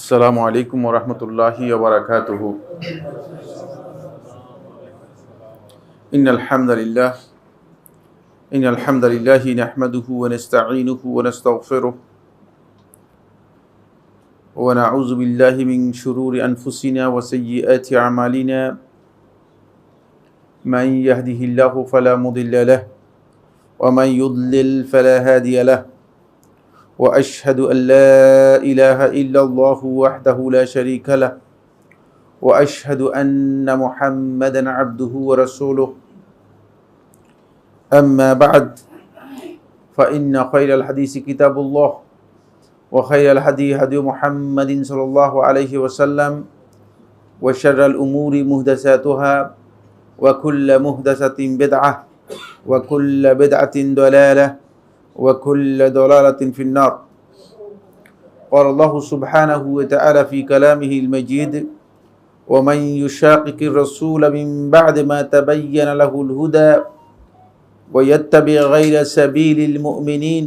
আসসালামু আলাইকুম ওয়া রাহমাতুল্লাহি ওয়া বারাকাতুহু। ইন্নাল হামদালিল্লাহি নাহমাদুহু ওয়া নাস্তাঈনুহু ওয়া নাস্তাগফিরুহু ওয়া নাউযু বিল্লাহি মিন শুরুরি আনফুসিনা ওয়া সাইয়্যিআতি আমালিনা। মান ইয়াহদিহিল্লাহু ফালা মুদিল্লা লাহু ওয়া মান ইউদ্লিল ফালা হাদিয়া লাহু। وأشهد أن لا إله إلا الله وحده لا شريك له وأشهد أن محمدا عبده ورسوله. أما بعد فإن خير الحديث كتاب الله وخير الهدي هدي محمد صلى الله عليه وسلم وشر الأمور محدثاتها وكل محدثة بدعة وكل بدعة ضلالة وكل ضلالة في النار. قال الله سبحانه وتعالى في كلامه المجيد: ومن يشاقق الرسول من بعد ما تبين له الهدى ويتبع غير سبيل المؤمنين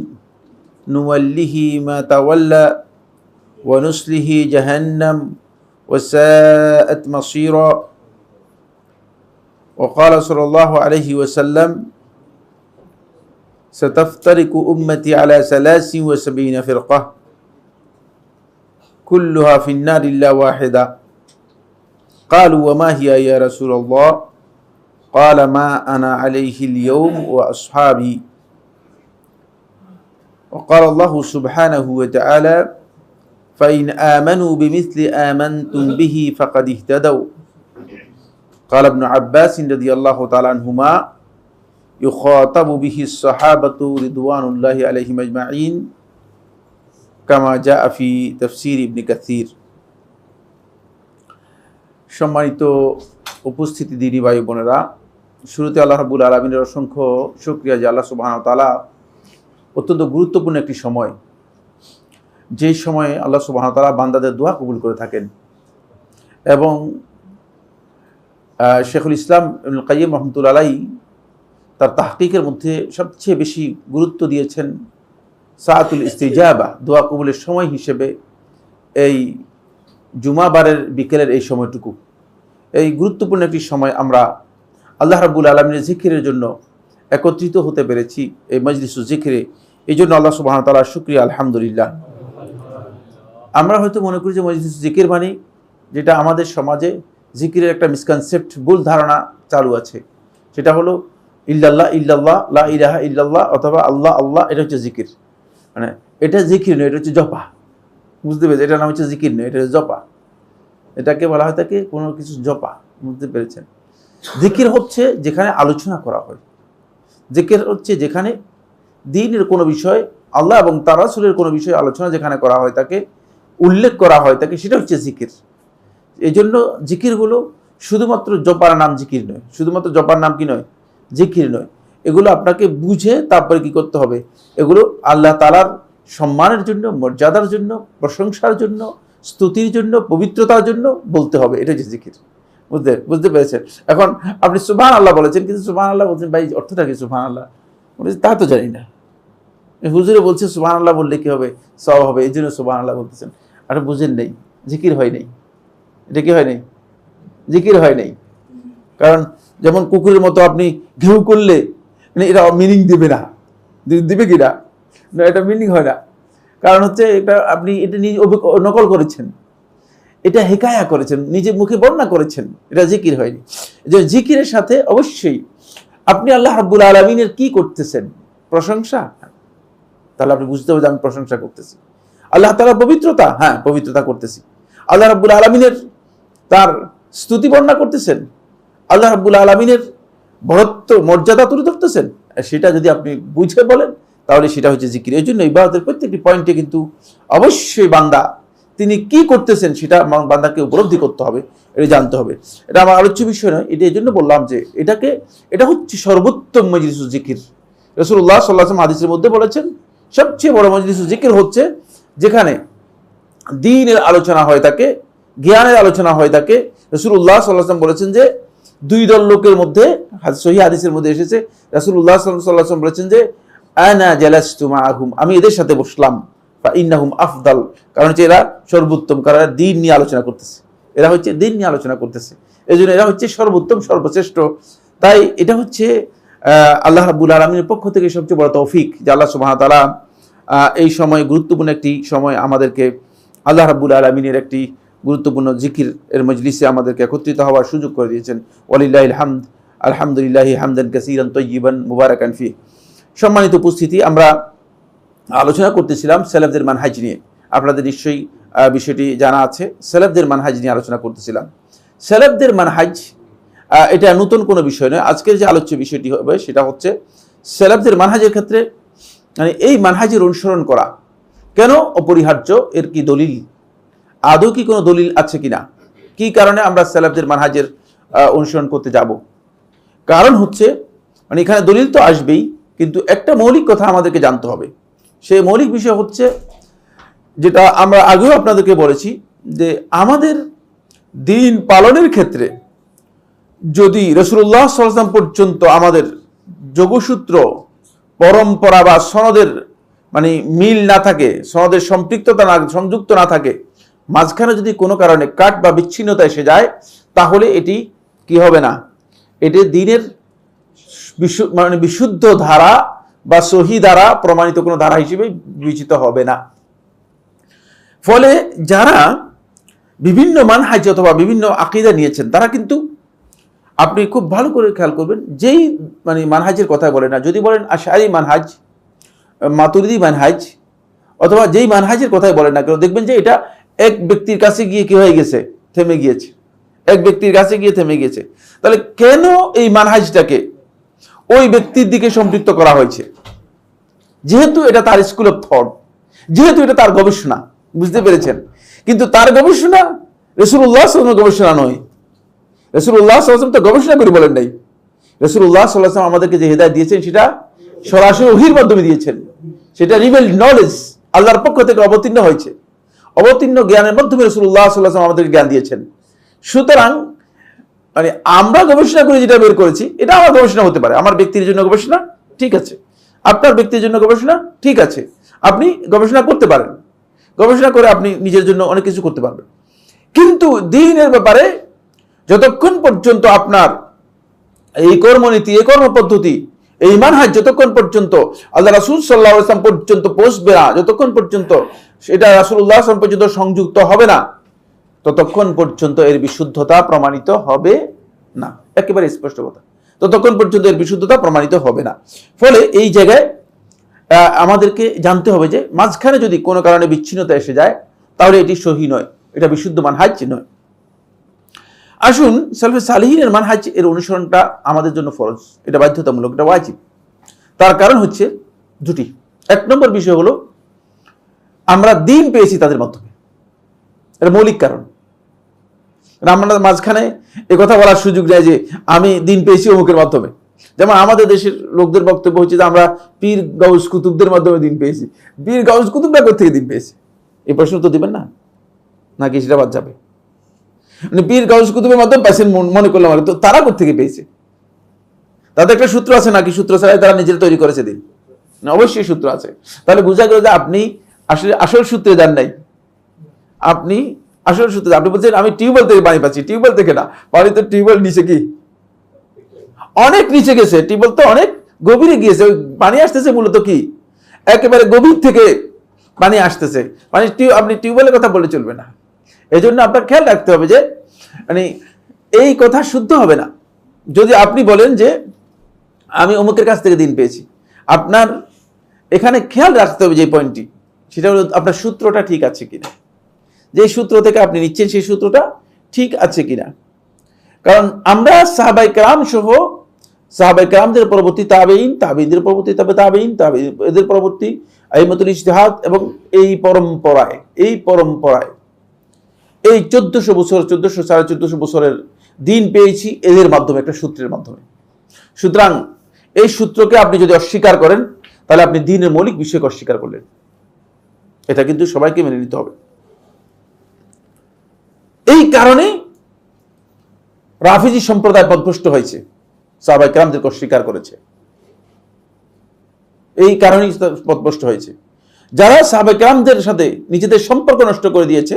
نوله ما تولى ونصله جهنم وساءت مصيرا. وقال صلى الله عليه وسلم: ستفترق أمتي على 73 فرقة كلها في النار إلا واحدة. قالوا: وما هي يا رسول الله؟ قال: ما أنا عليه اليوم وأصحابي. وقال الله سبحانه وتعالى: فإن آمنوا بمثل آمنتم به فقد اهتدوا. قال ابن عباس رضي الله تعالى عنهما: يخاطب به الصحابة رضوان الله عليهم أجمعين كما جاء في تفسير ابن كثير. সম্মানিত উপস্থিতি দিনী ভাই বোনেরা, শুরুতে আল্লাহ রাব্বুল আলামিনের অসংখ্য শুকরিয়া যে আল্লাহ সুবহানাহু ওয়া তাআলা অত্যন্ত গুরুত্বপূর্ণ একটি সময়, যেই সময়ে আল্লাহ সুবহানাহু ওয়া তাআলা বান্দাদের দোয়া কবুল করে থাকেন এবং শেখুল ইসলাম ইবনুল কাইয়্যিম রাহমাতুল্লাহি আলাইহি তার তাহকিকের মধ্যে সবচেয়ে বেশি গুরুত্ব দিয়েছেন সাআতুল ইস্তিজাবা, দোয়া কবুলের সময় হিসেবে এই জুমাবারের বিকেলের এই সময়টুকু। এই গুরুত্বপূর্ণ একটি সময় আমরা আল্লাহ রাব্বুল আলামিনের জিকিরের জন্য একত্রিত হতে পেরেছি এই মজলিসুল জিকিরে। এই জন্য আল্লাহ সুবহানাহু ওয়া তাআলার শুকরিয়া, আলহামদুলিল্লাহ। আমরা হয়তো মনে করি যে মজলিসুল জিকির মানে, যেটা আমাদের সমাজে জিকিরের একটা মিসকনসেপ্ট, ভুল ধারণা চালু আছে, সেটা হলো ইল্লাল্লাহ ইল্লাল্লাহ, লা ইলাহা ইল্লাল্লাহ অথবা আল্লাহ আল্লাহ, এটা হচ্ছে জিকির। মানে এটা জিকির নয়, এটা হচ্ছে জপা। বুঝতে পেরেছেন? এটার নাম হচ্ছে জিকির নয়, এটা হচ্ছে জপা। এটাকে বলা হয় থাকে কোনো কিছু জপা। বুঝতে পেরেছেন? জিকির হচ্ছে যেখানে আলোচনা করা হয়, জিকির হচ্ছে যেখানে দ্বীনের কোনো বিষয়, আল্লাহ এবং তার রাসূলের কোনো বিষয়ে আলোচনা যেখানে করা হয়, তাকে উল্লেখ করা হয়, তাকে সেটা হচ্ছে জিকির। এই জন্য জিকিরগুলো শুধুমাত্র জপার নাম জিকির নয়, শুধুমাত্র জপার নাম কি নয়, জিকির নয়। এগুলো আপনাকে বুঝে তারপরে কি করতে হবে, এগুলো আল্লাহ তাআলার সম্মানের জন্য, মর্যাদার জন্য, প্রশংসার জন্য, স্তুতির জন্য, পবিত্রতার জন্য বলতে হবে। এটা হচ্ছে জিকির। বুঝতে পেরেছেন? এখন আপনি সুবহানাল্লাহ বলেছেন, কিন্তু সুবহানাল্লাহ বলছেন, ভাই অর্থটা কি সুবহানাল্লাহ? বলেছেন তা তো জানি না। হুজুরে বলছে সুবহানাল্লাহ বললে কি হবে, সওয়াব হবে, এই জন্য সুবহানাল্লাহ বলতেছেন। আর বুঝেন নাই, জিকির হয় নাই। এটা কি হয় নাই? জিকির হয় নাই। কারণ যেমন কুকুরের মতো আপনি ঘেউ করলে মানে এটা মিনিং দিবে না, দিবে কি না? এটা মিনিং হয় না। কারণ হচ্ছে এটা আপনি এটা নিজে নকল করেছেন, এটা হেকায়া করেছেন, নিজের মুখে বর্ণনা করেছেন, এটা জিকির হয়নি। যে জিকিরের সাথে অবশ্যই আপনি আল্লাহ রাব্বুল আলামিনের কি করতেছেন, প্রশংসা। তাহলে আপনি বুঝতে হবে যে আমি প্রশংসা করতেছি। আল্লাহ তাআলার পবিত্রতা, হ্যাঁ পবিত্রতা করতেছি। আল্লাহ রাব্বুল আলামিনের তার স্তুতি বর্ণনা করতেছেন, আল্লাহ রাব্বুল আলামিনের বড়ত্ব মর্যাদা তুলে ধরতেছেন, সেটা যদি আপনি বুঝে বলেন তাহলে সেটা হচ্ছে জিকির। এই জন্য ইবাদতের প্রত্যেকটি পয়েন্টে কিন্তু অবশ্যই বান্দা তিনি কি করতেছেন সেটা বান্দাকে উপলব্ধি করতে হবে, এটা জানতে হবে। এটা আমার আলোচ্য বিষয় নয়, এটা এই জন্য বললাম যে এটা হচ্ছে সর্বোত্তম মজলিসুল জিকির। রাসূলুল্লাহ সাল্লাল্লাহু আলাইহি ওয়াসাল্লাম হাদিসের মধ্যে বলেছেন সবচেয়ে বড় মজলিসুল জিকির হচ্ছে যেখানে দ্বীনের আলোচনা হয়ে থাকে, জ্ঞানের আলোচনা হয়ে থাকে। রাসূলুল্লাহ সাল্লাল্লাহু আলাইহি ওয়াসাল্লাম বলেছেন যে দুই দল লোকের মধ্যে, সহিহ হাদিসের মধ্যে এসেছে, রাসূলুল্লাহ সাল্লাল্লাহু আলাইহি ওয়াসাল্লাম বলেছেন যে আনা জালাসতু মাআহুম, আমি এদের সাথে বসলাম, ফা ইন্নাহুম আফদাল, কারণ হচ্ছে এরা সর্বোত্তম, কারণ এরা দ্বীন নিয়ে আলোচনা করতেছে, এরা হচ্ছে দ্বীন নিয়ে আলোচনা করতেছে, এই জন্য এরা হচ্ছে সর্বোত্তম, সর্বশ্রেষ্ঠ। তাই এটা হচ্ছে আল্লাহ রাব্বুল আলামিনের পক্ষ থেকে সবচেয়ে বড় তৌফিক যে আল্লাহ সুবহানাহু ওয়া তাআলা এই সময়, গুরুত্বপূর্ণ একটি সময়, আমাদেরকে আল্লাহ রাব্বুল আলামিনের একটি গুরুত্বপূর্ণ জিকির এর মজলিসে আমাদেরকে একত্রিত হওয়ার সুযোগ করে দিয়েছেন। ওয়ালিল্লাহিল হামদ, আলহামদুলিল্লাহি হামদান কাসীরান তাইয়িবান মুবারাকান ফি। সম্মানিত উপস্থিতি, আমরা আলোচনা করতেছিলাম সেলেফদের মানহাজ নিয়ে। আপনাদের নিশ্চয়ই বিষয়টি জানা আছে, সেলেফদের মানহাজ নিয়ে আলোচনা করতেছিলাম। সেলেফদের মানহাজ এটা নতুন কোনো বিষয় নয়। আজকের যে আলোচ্য বিষয়টি হবে সেটা হচ্ছে সেলেফদের মানহাজের ক্ষেত্রে মানে এই মানহাজের অনুসরণ করা কেন অপরিহার্য, এর কি দলিল, আদৌ কি কোনো দলিল আছে কিনা, কি কারণে আমরা সেলেফদের মানহাজের অনুসরণ করতে যাব। কারণ হচ্ছে মানে এখানে দলিল তো আসবেই, কিন্তু একটা মৌলিক কথা আমাদেরকে জানতে হবে। সেই মৌলিক বিষয় হচ্ছে যেটা আমরা আগেও আপনাদেরকে বলেছি, যে আমাদের দিন পালনের ক্ষেত্রে যদি রাসূলুল্লাহ সাল্লাল্লাহু আলাইহি ওয়াসাল্লাম পর্যন্ত আমাদের যোগসূত্র, পরম্পরা বা সনদের মানে মিল না থাকে, সনদের সম্পৃক্ততা না, সংযুক্ত না থাকে, মাঝখানে যদি কোনো কারণে কাট বা বিচ্ছিন্নতা এসে যায়, তাহলে এটি কি হবে না, এটি দ্বীনের মানে বিশুদ্ধ ধারা বা সহি দ্বারা প্রমাণিত কোনো ধারা হিসেবে বিবেচিত হবে না। ফলে যারা বিভিন্ন মানহাজ অথবা বিভিন্ন আকীদা নিয়েছেন, তারা কিন্তু, আপনি খুব ভালো করে খেয়াল করবেন, যেই মানে মানহাজের কথা বলে না, যদি বলেন আশআরী মানহাজ, মাতুরিদি মানহাজ, অথবা যেই মানহাজের কথাই বলেন না কেন, দেখবেন যে এটা এক ব্যক্তির কাছে গিয়ে কি হয়ে গেছে, থেমে গিয়েছে, এক ব্যক্তির কাছে গিয়ে থেমে গিয়েছে। তাহলে কেন এই মানহাজটাকে ওই ব্যক্তির দিকে সম্পৃক্ত করা হয়েছে? যেহেতু এটা তার স্কুল অফ থট, যেহেতু এটা তার গবেষণা, বুঝতে পেরেছেন? কিন্তু তার গবেষণা রাসূলুল্লাহ সাল্লাল্লাহু আলাইহি ওয়াসাল্লামের গবেষণা নয়। রাসূলুল্লাহ সাল্লাল্লাহু আলাইহি ওয়াসাল্লাম তো গবেষণা করে বলেন নাই। রাসূলুল্লাহ সাল্লাল্লাহু আলাইহি ওয়াসাল্লাম আমাদেরকে যে হিদায়াত দিয়েছেন সেটা সরাসরি ওহীর মাধ্যমে দিয়েছেন, সেটা রিভেলড নলেজ, আল্লাহর পক্ষ থেকে অবতীর্ণ হয়েছে, অবতীর্ণ জ্ঞানের মাধ্যমে রাসূলুল্লাহ সাল্লাল্লাহু আলাইহি ওয়াসাল্লাম আমাদেরকে জ্ঞান দিয়েছেন। সুতরাং মানে আমরা গবেষণা করে যেটা বের করেছি, এটা আমার গবেষণা হতে পারে, আমার ব্যক্তির জন্য গবেষণা ঠিক আছে, আপনার ব্যক্তির জন্য গবেষণা ঠিক আছে, আপনি গবেষণা করতে পারেন, গবেষণা করে আপনি নিজের জন্য অনেক কিছু করতে পারবেন। কিন্তু দ্বীনের ব্যাপারে যতক্ষণ পর্যন্ত আপনার এই কর্মনীতি, এই কর্মপদ্ধতি, এই মানহাজ যতক্ষণ পর্যন্ত আল্লাহ রাসূল সাল্লাল্লাহু আলাইহি ওয়াসাল্লাম পর্যন্ত পৌঁছবে না, যতক্ষণ পর্যন্ত সেটা রাসূলুল্লাহ সাল্লাল্লাহু আলাইহি ওয়াসাল্লাম পর্যন্ত সংযুক্ত হবে না, ততক্ষণ পর্যন্ত এর বিশুদ্ধতা প্রমাণিত হবে না। একেবারে স্পষ্ট কথা, ততক্ষণ পর্যন্ত এর বিশুদ্ধতা প্রমাণিত হবে না। ফলে এই জায়গায় আমাদেরকে জানতে হবে যে মাঝখানে যদি কোনো কারণে বিচ্ছিন্নতা এসে যায়, তাহলে এটি সহি নয়, এটা বিশুদ্ধ মানহাজ নয়। আসুন, সালফে সালিহিনের মানহাজ এর অনুসরণটা আমাদের জন্য ফরজ, এটা বাধ্যতামূলক, এটা ওয়াজিব। তার কারণ হচ্ছে দুটি। এক নম্বর বিষয় হলো আমরা দ্বীন পেয়েছি তাদের মাধ্যমে, এটা মৌলিক কারণ। আমরা মাঝখানে এ কথা বলার সুযোগ নেই যে আমি দ্বীন পেয়েছি অমুকের মাধ্যমে। যেমন আমাদের দেশের লোকদের বক্তব্য হচ্ছে যে আমরা পীর গাউস কুতুবদের মাধ্যমে দ্বীন পেয়েছি। পীর গাউস কুতুবরা কোথেকে দ্বীন পেয়েছে? এই প্রশ্ন তো দিবেন না, নাকি সেটা বাদ যাবে? মানে পীর গাউস কুতুবের মাধ্যমে পাইছেন মনে করলাম, তো তারা কোথেকে পেয়েছে? তাদের একটা সূত্র আছে নাকি সূত্র ছাড়াই তারা নিজেরা তৈরি করেছে দিন? না, অবশ্যই সূত্র আছে। তাহলে বোঝা গেল যে আপনি আসলে আসল সূত্রে যান নাই, আপনি আসল সূত্রে, আপনি বলছেন আমি টিউবওয়েল থেকে পানি পাচ্ছি। টিউবওয়েল থেকে না, পানি তো টিউবওয়েল নিচে কি অনেক নিচে গেছে, টিউবওয়েল তো অনেক গভীরে গিয়েছে, ওই পানি আসতেছে মূলত কি একেবারে গভীর থেকে পানি আসতেছে। মানে আপনি টিউবওয়েলের কথা বলে চলবে না। এই জন্য আপনার খেয়াল রাখতে হবে যে মানে এই কথা শুদ্ধ হবে না যদি আপনি বলেন যে আমি অমুকের কাছ থেকে দ্বীন পেয়েছি। আপনার এখানে খেয়াল রাখতে হবে যে পয়েন্টটি, সেটা হলো আপনার সূত্রটা ঠিক আছে কিনা, যে সূত্র থেকে আপনি নিচ্ছেন সেই সূত্রটা ঠিক আছে কিনা। কারণ আমরা সাহাবায়ে কেরাম সহ সাহাবায়ে কেরামদের পরবর্তী তাবেঈন, তাবেঈনদের পরবর্তী তাবেঈন, এদের পরবর্তী আইম্মাতুল ইজতিহাদ, এবং এই পরম্পরায় এই 1400 বছর, 1400-1450 বছরের দিন পেয়েছি এদের মাধ্যমে, একটা সূত্রের মাধ্যমে। সুতরাং এই সূত্রকে আপনি যদি অস্বীকার করেন, তাহলে আপনি দ্বীনের মৌলিক বিষয়কে অস্বীকার করলেন। এটা কিন্তু সবাইকে মেনে নিতে হবে। এই কারণে রাফিজি সম্প্রদায় পথভ্রষ্ট হয়েছে, সাহাবায়ে কেরামদেরকে অস্বীকার করেছে। এই কারণেই পথভ্রষ্ট হয়েছে। যারা সাহাবায়ে কেরামদের সাথে নিজেদের সম্পর্ক নষ্ট করে দিয়েছে,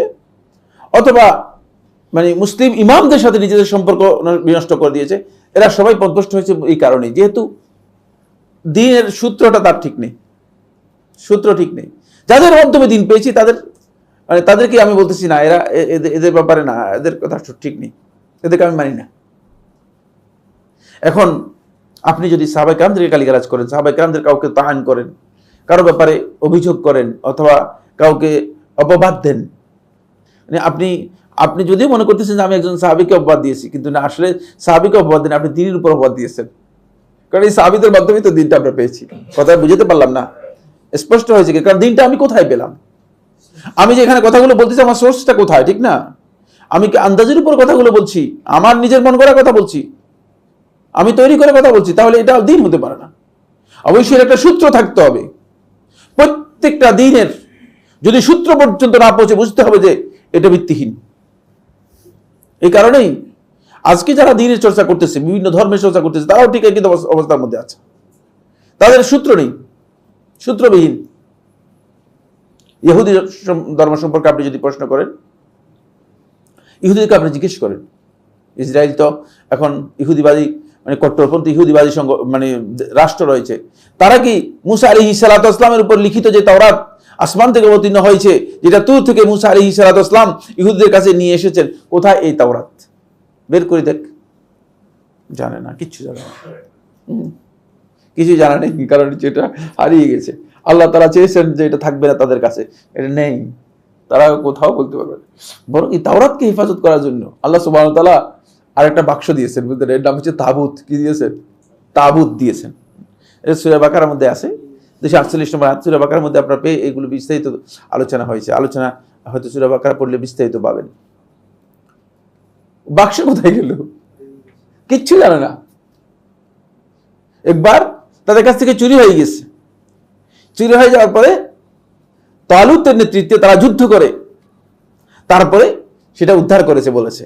অথবা মুসলিম ইমামদের সাথে নিজেদের সম্পর্ক বিনষ্ট করে দিয়েছে, এরা সবাই পথভ্রষ্ট হয়েছে এই কারণেই, যেহেতু দ্বীনের সূত্রটা তার ঠিক নেই, সূত্র ঠিক নেই। যাদের মাধ্যমে দ্বীন পেয়েছি তাদেরকে আমি বলতেছি না, এরা এদের ব্যাপারে না, এদের কথা ঠিক নেই, এদেরকে আমি মানি না। এখন আপনি যদি সাহাবায়ে কেরামদেরকে গালিগালাজ করেন, সাহাবায়ে কেরামদের কাউকে তাহান করেন, কারো ব্যাপারে অভিযোগ করেন, অথবা কাউকে অপবাদ দেন, আপনি যদিও মনে করতেছেন যে আমি একজন সাহাবীকে অপবাদ দিয়েছি, কিন্তু না, আসলে সাহাবীকে অপবাদ দেন, আপনি দ্বীনের উপর অপবাদ দিয়েছেন। কারণ এই সাহাবীদের মাধ্যমেই তো দ্বীনটা আমরা পেয়েছি। কথা বুঝতে পারলাম না? স্পষ্ট হয়েছে কি? কারণ দ্বীনটা আমি কোথায় পেলাম? আমি যে এখানে কথাগুলো বলতেছি, আমার সোর্সটা কোথায়? ঠিক না? আমি কি আন্দাজের উপর কথাগুলো বলছি? আমার নিজের মন করা কথা বলছি? আমি তৈরি করে কথা বলছি? তাহলে এটা দ্বীন হতে পারে না। অবশ্যই একটা সূত্র থাকতে হবে। প্রত্যেকটা দ্বীনের যদি সূত্র পর্যন্ত না পৌঁছে, বুঝতে হবে যে এটা ভিত্তিহীন। এই কারণেই আজকে যারা দ্বীনের চর্চা করতেছে, বিভিন্ন ধর্মের চর্চা করতেছে, তারাও ঠিক একই অবস্থার মধ্যে আছে। তাদের সূত্র নেই, সূত্রবিহীন। ইহুদি ধর্ম সম্পর্কে আপনি যদি প্রশ্ন করেন, ইহুদিকে আপনি জিজ্ঞেস করেন, ইসরায়েল তো এখন ইহুদিবাদী, কট্টরপন্থী ইহুদিবাদী রাষ্ট্র রয়েছে। তারা কি মুসা আলাইহিস সালাতু ওয়াস সালামের উপর লিখিত যে তাওরাত আসমান থেকে অবতীর্ণ হয়েছে, যেটা তুর থেকে মুসা আলাইহিস সালাতু ওয়াস সালাম ইহুদিদের কাছে নিয়ে এসেছেন, কোথায় এই তাওরাত? বের করে দেখ। জানে না, কিচ্ছু জানে না, কিছু জানা নেই, কারণ এটা হারিয়ে গেছে। আল্লাহ তাআলা চেয়েছেন যে এটা থাকবে না তাদের কাছে, এটা নেই, তারা কোথাও বলতে পারবে না। বরং এই তাওরাতকে হেফাজত করার জন্য আল্লাহ সুবহানাহু ওয়া তাআলা আরেকটা বাক্স দিয়েছেন, বুঝলেন? এর নাম হচ্ছে তাবুত। কি দিয়েছেন? তাবুত দিয়েছেন। এটা সূরা বাকারার মধ্যে আছে, 248 নম্বর আয়াত। সূরা বাকারার মধ্যে আপনারা পেয়ে এগুলো বিস্তারিত আলোচনা হয়েছে। আলোচনা হয়তো সূরা বাকারা পড়লে বিস্তারিত পাবেন। বাক্স কোথায় গেল? কিচ্ছু জানে না। একবার তাদের কাছ থেকে চুরি হয়ে গেছে। চুরি হয়ে যাওয়ার পরে তালুতের নেতৃত্বে তারা যুদ্ধ করে তারপরে সেটা উদ্ধার করেছে বলেছে।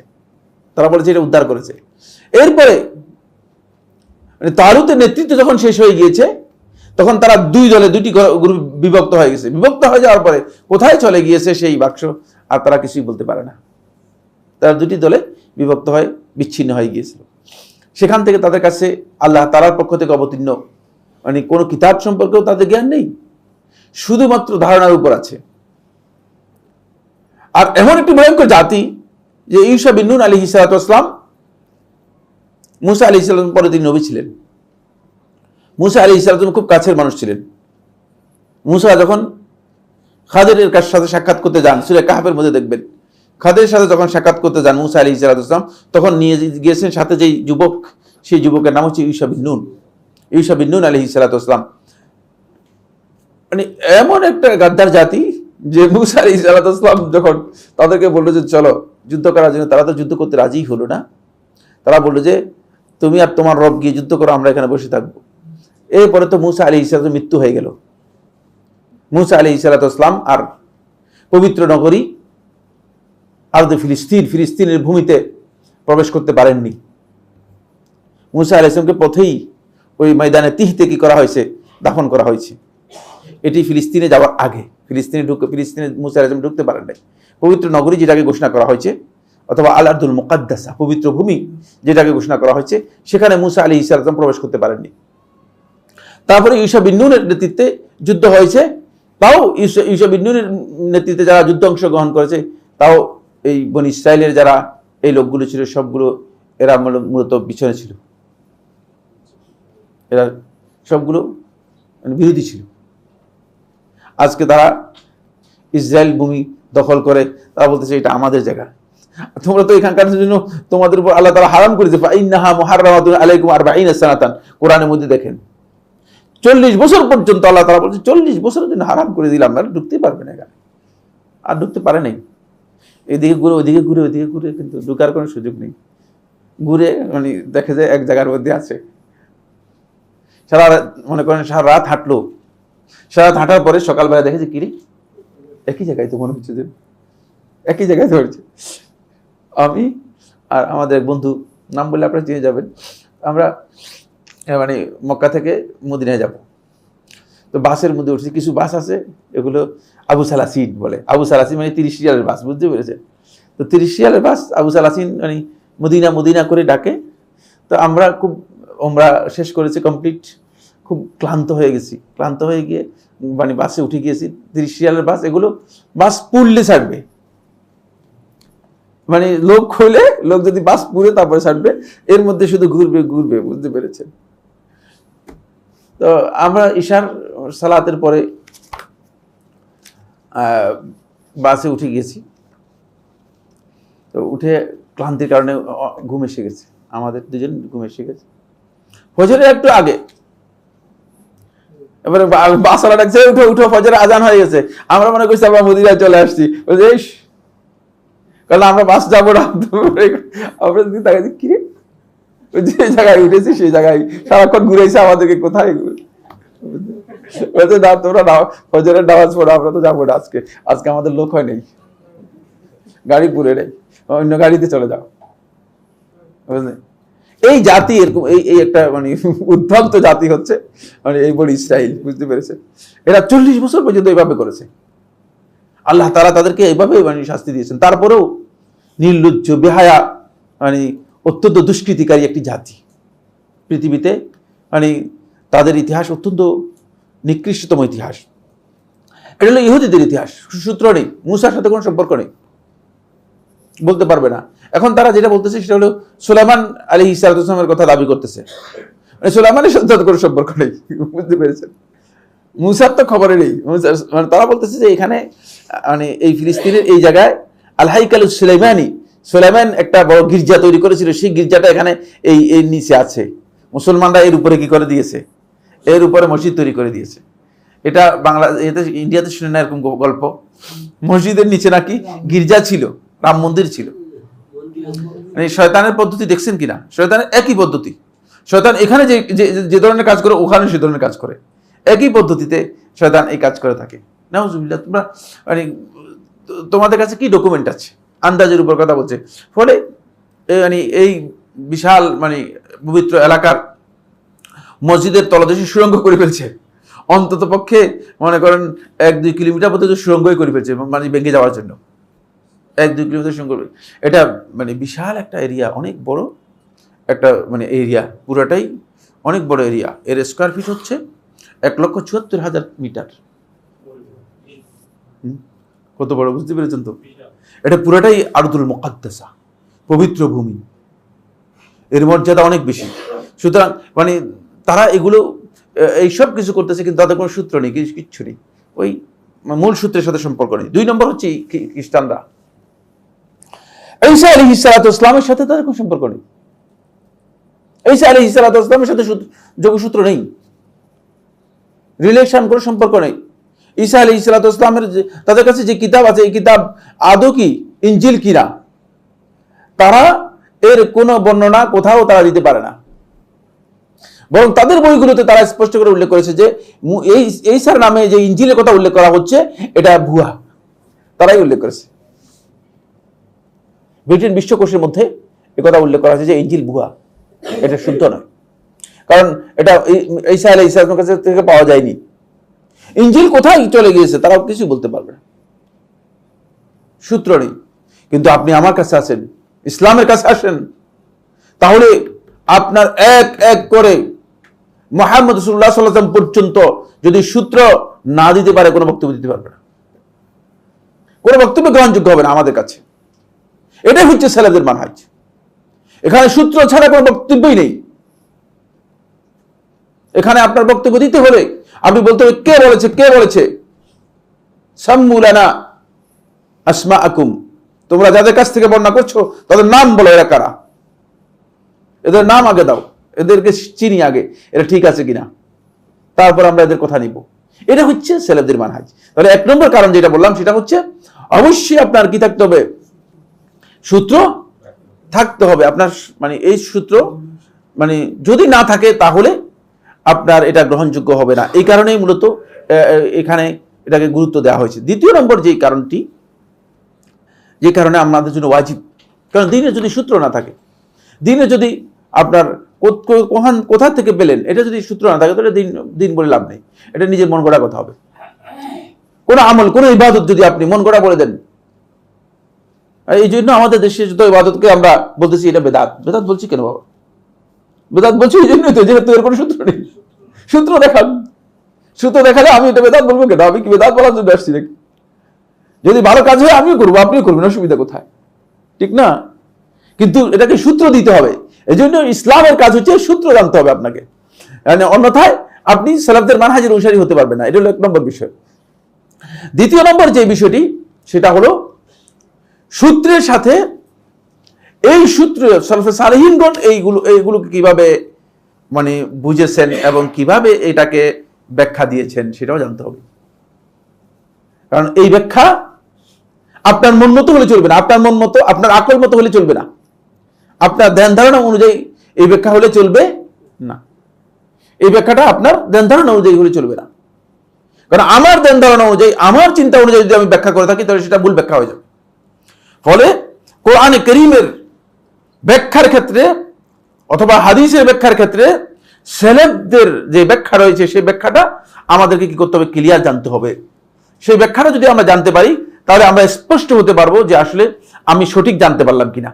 তারা বলেছে এটা উদ্ধার করেছে। এরপরে তালুতের নেতৃত্ব যখন শেষ হয়ে গিয়েছে, তখন তারা দুই দলে, দুটি গ্রুপ বিভক্ত হয়ে গেছে। বিভক্ত হয়ে যাওয়ার পরে কোথায় চলে গিয়েছে সেই বাক্স, আর তারা কিছুই বলতে পারে না। তারা দুটি দলে বিভক্ত হয়ে বিচ্ছিন্ন হয়ে গিয়েছিল। সেখান থেকে তাদের কাছে আল্লাহ তাআলার পক্ষ থেকে অবতীর্ণ কোনো কিতাব সম্পর্কেও তাদের জ্ঞান নেই, শুধুমাত্র ধারণার উপর আছে। আর এমন একটি ভয়ঙ্কর জাতি যে ইউসা বিন নূন আলাইহিস সালাতু ওয়াস সালাম, মুসা আলাইহিস সালাম পরে তিনি নবী ছিলেন। মুসা আলাইহিস সালাম খুব কাছের মানুষ ছিলেন। মুসা যখন খাদিরের সাথে সাক্ষাৎ করতে যান, সূরা কাহফের মধ্যে দেখবেন, খাদিরের সাথে যখন সাক্ষাৎ করতে যান মুসা আলাইহিস সালাম, তখন নিয়ে গিয়েছেন সাথে যেই যুবক, সেই যুবকের নাম হচ্ছে ইউসা বিন নূন। ইউসা বিন নূন আলাইহিস সালাম এমন একটা গাদ্দার জাতি যে মুসা আলাইহিস সালাম যখন তাদেরকে বললো যে চলো যুদ্ধ করার জন্য, তারা তো যুদ্ধ করতে রাজি হলো না। তারা বললো যে তুমি আর তোমার রব গিয়ে যুদ্ধ করো, আমরা এখানে বসে থাকবো। এরপরে তো মুসা আলাইহিস সালামের মৃত্যু হয়ে গেল। মুসা আলাইহিস সালাম আর পবিত্র নগরী আরদে ফিলিস্তিনের ভূমিতে প্রবেশ করতে পারেননি। মুসা আলাইহিস সালামকে পথেই ওই ময়দানে তিহতে কি করা হয়েছে? দাফন করা হয়েছে। এটি ফিলিস্তিনে যাওয়ার আগে। ফিলিস্তিনে মুসা আলাইহিস সালাম ঢুকতে পারেন নাই। পবিত্র নগরী যেটাকে ঘোষণা করা হয়েছে, অথবা আল আরদুল মুকাদ্দাসা, পবিত্র ভূমি যেটাকে ঘোষণা করা হয়েছে, সেখানে মুসা আলাইহিস সালাম প্রবেশ করতে পারেননি। তারপরে ইউসা বিন নূনের নেতৃত্বে যুদ্ধ হয়েছে। তাও ইউসা বিন নূনের নেতৃত্বে যারা যুদ্ধ অংশগ্রহণ করেছে, তাও এই বনি ইসরাইলের যারা এই লোকগুলো ছিল, সবগুলো এরা মূলত পিছনে ছিল। এরা সবগুলো বিরোধী ছিল। আজকে তারা ইসরায়েল ভূমি দখল করে, তারা বলতেছে এটা আমাদের জায়গা, তোমরা তো এখানকার জন্য তোমাদের উপর আল্লাহ তাআলা হারাম করেছে, ফাইন্নাহা মুহাররামাতুন আলাইকুম 40 সানাতান, কোরআনের মধ্যে দেখেন 40 বছর পর্যন্ত আল্লাহ তাআলা বলছে 40 বছরের জন্য হারাম করে দিলাম, আর ঢুকতে পারবে না এখানে, আর ঢুকতে পারে নাই। এদিকে ঘুরে ওদিকে ঘুরে ওদিকে ঘুরে, কিন্তু ঢুকার কোনো সুযোগ নেই। ঘুরে মানে দেখে যায় এক জায়গার মধ্যে আছে। সারা মনে করেন সারা রাত হাঁটলো, সারা রাত হাঁটার পরে সকালবেলা দেখেছে কিরে একই জায়গায় তো মনে হচ্ছে যে একই জায়গায় ধরেছে। আমি আর আমাদের এক বন্ধু, নাম বললে আপনারা চিনে যাবেন, আমরা মানে মক্কা থেকে মদিনায় যাব, তো বাসের মধ্যে উঠছি। কিছু বাস আছে এগুলো আবু সালাসিন বলে, আবু সালাসিন মানে 30 রিয়ালের বাস, বুঝতে পেরেছে? তো 30 রিয়ালের বাস আবু সালাসিন মানে মদিনা মদিনা করে ডাকে। তো আমরা খুব আমরা শেষ করেছি কমপ্লিট, খুব ক্লান্ত হয়ে গেছি, ক্লান্ত হয়ে গিয়ে মানে বাসে উঠে গিয়েছি। 30 রিয়ালের বাস, এগুলো বাস পুড়লে ছাড়বে, মানে লোক হলে লোক যদি বাস পুড়ে তারপরে ছাড়বে, এর মধ্যে শুধু ঘুরবে ঘুরবে, বুঝতে পেরেছেন? তো আমরা ঈশার সালাতের পরে বাসে উঠে গেছি। তো উঠে ক্লান্তির কারণে ঘুম এসে গেছে, আমাদের দুজন ঘুম এসে গেছে। ফজরের একটু আগে এবারে বাসওয়ালা ডাকছে উঠো উঠো, ফজরের আজান হয়ে গেছে। আমরা মনে করছি আমরা মদিনায় চলে আসছি, কারণ আমরা বাস যাবো না। আমরা যদি তাকে কি যে জায়গায় উঠেছি সেই জায়গায় সারাক্ষণ ঘুরেছে আমাদেরকে, কোথায় তোমরা ফজরের নামাজ পড়ো, আমরা তো যাবো না আজকে, আজকে আমাদের লোক হয় নেই, গাড়ি পুরে নেই, অন্য গাড়িতে চলে যাও। বুঝলেন? এই জাতি এরকম, এই একটা মানে উদ্ভক্ত জাতি হচ্ছে মানে এই বড় ইসরাইল, বুঝতে পেরেছে? এরা 40 বছর পর্যন্ত এইভাবে করেছে। আল্লাহ তাআলা তাদেরকে এইভাবে মানে শাস্তি দিয়েছেন। তারপরেও নির্লজ্জ বেহায়া মানে অত্যন্ত দুষ্কৃতিকারী একটি জাতি পৃথিবীতে, মানে তাদের ইতিহাস অত্যন্ত নিকৃষ্টতম ইতিহাস। এটা হলো ইহুদিদের ইতিহাস, সূত্র নেই, মুসার সাথে কোনো সম্পর্ক নেই, বলতে পারবে না। এখন তারা যেটা বলতেছে সেটা হলো সুলাইমান আলাইহিস সালামের কথা দাবি করতেছে, মানে সুলাইমানের সাথে কোনো সম্পর্ক নেই, বুঝতে পেরেছেন? মুসার তো খবরে নেই। মানে তারা বলতেছে যে এখানে মানে এই ফিলিস্তিনের এই জায়গায় আল হাইকালুস সুলাইমানি, সুলাইমান একটা বড় গির্জা তৈরি করেছিল, সেই গির্জাটা এখানে এই নিচে আছে। মুসলমানরা এর উপরে কি করে দিয়েছে, এর উপরে মসজিদ তৈরি করে দিয়েছে। এটা ইন্ডিয়াতে শুনে না এরকম গল্প, মসজিদের নিচে নাকি গির্জা ছিল, রাম মন্দির ছিল। মানে শয়তানের পদ্ধতি দেখছেন কিনা? শয়তানের একই পদ্ধতি, শয়তান এখানে যে ধরনের কাজ করে ওখানে সে ধরনের কাজ করে, একই পদ্ধতিতে শয়তান এই কাজ করে থাকে। নাউজুবিল্লাহ। তোমরা মানে তোমাদের কাছে কি ডকুমেন্ট আছে? আন্দাজের উপর কথা বলছে। ফলে মানে এই বিশাল মানে পবিত্র এলাকার মসজিদের তলদেশে সুড়ঙ্গ করে ফেলছে, অন্তত পক্ষে মনে করেন 1-2 কিলোমিটার পর্যন্ত সুড়ঙ্গই করে ফেলছে মানে ভেঙে যাওয়ার জন্য। 1-2 কিলোমিটার সুড়ঙ্গ, এটা মানে বিশাল একটা এরিয়া, অনেক বড় একটা মানে এরিয়া, পুরাটাই অনেক বড় এরিয়া। এর স্কোয়ার ফিট হচ্ছে 1,74,000 মিটার। কত বড়, বুঝতে পেরেছেন তো? এটা পুরাটাই আরদুল মুকাদ্দাসা, পবিত্র ভূমি, এর মর্যাদা অনেক বেশি। সুতরাং মানে তারা এগুলো এইসব কিছু করতেছে, কিন্তু তাদের কোনো সূত্র নেই, কিচ্ছু নেই, ওই মূল সূত্রের সাথে সম্পর্ক নেই। 2 নম্বর হচ্ছে খ্রিস্টানরা, ঈসা আলাইহিস সালামের সাথে তাদের কোনো সম্পর্ক নেই। ঈসা আলাইহিস সালামের সাথে যোগসূত্র নেই, রিলেশন, কোনো সম্পর্ক নেই। ঈসা আলাইহিস সালামের তাদের কাছে যে কিতাব আছে, এই কিতাব আদৌ কি ইনজিল কিনা, তারা এর কোনো বর্ণনা কোথাও তারা দিতে পারে না। বরং তাদের বইগুলোতে তারা স্পষ্ট করে উল্লেখ করেছে যে এই ঈসার নামে যে ইনজিলের কথা উল্লেখ করা হচ্ছে এটা ভুয়া, তারাই উল্লেখ করেছে। ব্রিটেন বিশ্বকোষের মধ্যে একথা উল্লেখ করা হয়েছে যে ইনজিল ভুয়া, এটা শুদ্ধ নয়, কারণ এটা ঈসা আলাইহিস সালামের কাছে থেকে পাওয়া যায়নি। ইনজিল কোথায় চলে গিয়েছে তারাও কিছু বলতে পারবে না, সূত্র নেই। কিন্তু আপনি আমার কাছে আসেন, ইসলামের কাছে আসেন, তাহলে আপনার এক এক করে মুহাম্মদ রাসূলুল্লাহ সাল্লাল্লাহু আলাইহি ওয়াসাল্লাম পর্যন্ত যদি সূত্র না দিতে পারে, কোনো বক্তব্য দিতে পারবে না, কোনো বক্তব্য গ্রহণযোগ্য হবে না আমাদের কাছে। এটাই হচ্ছে সালাফদের মানহাজ। এখানে সূত্র ছাড়া কোনো বক্তব্যই নেই। এখানে আপনার বক্তব্য দিতে হলে আপনি বলতে হবে কে বলেছে, কে বলেছে। সাম্মু লানা আসমাআকুম তোমরা যাদের কাছ থেকে বর্ণনা করছো তাদের নাম বলো, এরা কারা, এদের নাম আগে দাও, এদেরকে চিনি আগে, এটা ঠিক আছে কিনা, তারপর আমরা এদের কথা নিব। এটা হচ্ছে সেলেফদের মানহাজ। তাহলে 1 নম্বর কারণ যেটা বললাম সেটা হচ্ছে অবশ্যই আপনার কি থাকতে হবে, সূত্র থাকতে হবে আপনার, মানে এই সূত্র মানে যদি না থাকে তাহলে আপনার এটা গ্রহণযোগ্য হবে না। এই কারণেই মূলত এখানে এটাকে গুরুত্ব দেওয়া হয়েছে। 2 নম্বর যে কারণটি, যে কারণে আমাদের জন্য ওয়াজিব, কারণ দিনের যদি সূত্র না থাকে, দিনে যদি আপনার কোথা থেকে পেলেন এটা যদি সূত্র না থাকে তাহলে দিন বলে লাভ নেই, এটা নিজের মন গড়া কথা হবে। কোনো আমল, কোনো ইবাদত যদি আপনি মন গড়া বলে দেন, এই জন্য আমাদের দেশে যত ইবাদতকে আমরা বলতেছি এটা বেদাত। বেদাত বলছি কেন বাবা? বেদাত বলছি এই জন্যই তো, যেহেতু এর কোনো সূত্র নেই। সূত্র দেখান, সূত্র দেখালে আমি এটা বেদাত বলবো কেন? আমি কি বেদাত বলার জন্য আসছি নাকি? যদি ভালো কাজ হয় আমিও করবো, আপনিও করবেন, অসুবিধা কোথায়? ঠিক না? কিন্তু এটাকে সূত্র দিতে হবে। এই জন্য ইসলামের কাজ হচ্ছে সূত্র জানতে হবে আপনাকে, মানে অন্যথায় আপনি সালাফদের মানহাজের অনুসারী হতে পারবেন না। এটা হলো 1 নম্বর বিষয়। 2 নম্বর যে বিষয়টি সেটা হলো সূত্রের সাথে এই সূত্র সালফে সালেহিনগণ এইগুলোকে কিভাবে মানে বুঝেছেন এবং কিভাবে এটাকে ব্যাখ্যা দিয়েছেন সেটাও জানতে হবে। কারণ এই ব্যাখ্যা আপনার মন মতো হলে চলবে না, আপনার মন মতো, আপনার আকল মতো হলে চলবে না, আপনার ধ্যান ধারণা অনুযায়ী এই ব্যাখ্যা হলে চলবে না। এই ব্যাখ্যাটা আপনার ধ্যান ধারণা অনুযায়ী হলে চলবে না। কারণ আমার ধ্যান ধারণা অনুযায়ী, আমার চিন্তা অনুযায়ী যদি আমি ব্যাখ্যা করে থাকি তাহলে সেটা ভুল ব্যাখ্যা হয়ে যাবে। ফলে কোরআনে কারীমের ব্যাখ্যার ক্ষেত্রে অথবা হাদিসের ব্যাখ্যার ক্ষেত্রে সেলেফদের যে ব্যাখ্যা রয়েছে সেই ব্যাখ্যাটা আমাদেরকে কি করতে হবে? ক্লিয়ার জানতে হবে। সেই ব্যাখ্যাটা যদি আমরা জানতে পারি তাহলে আমরা স্পষ্ট হতে পারবো যে আসলে আমি সঠিক জানতে পারলাম কিনা।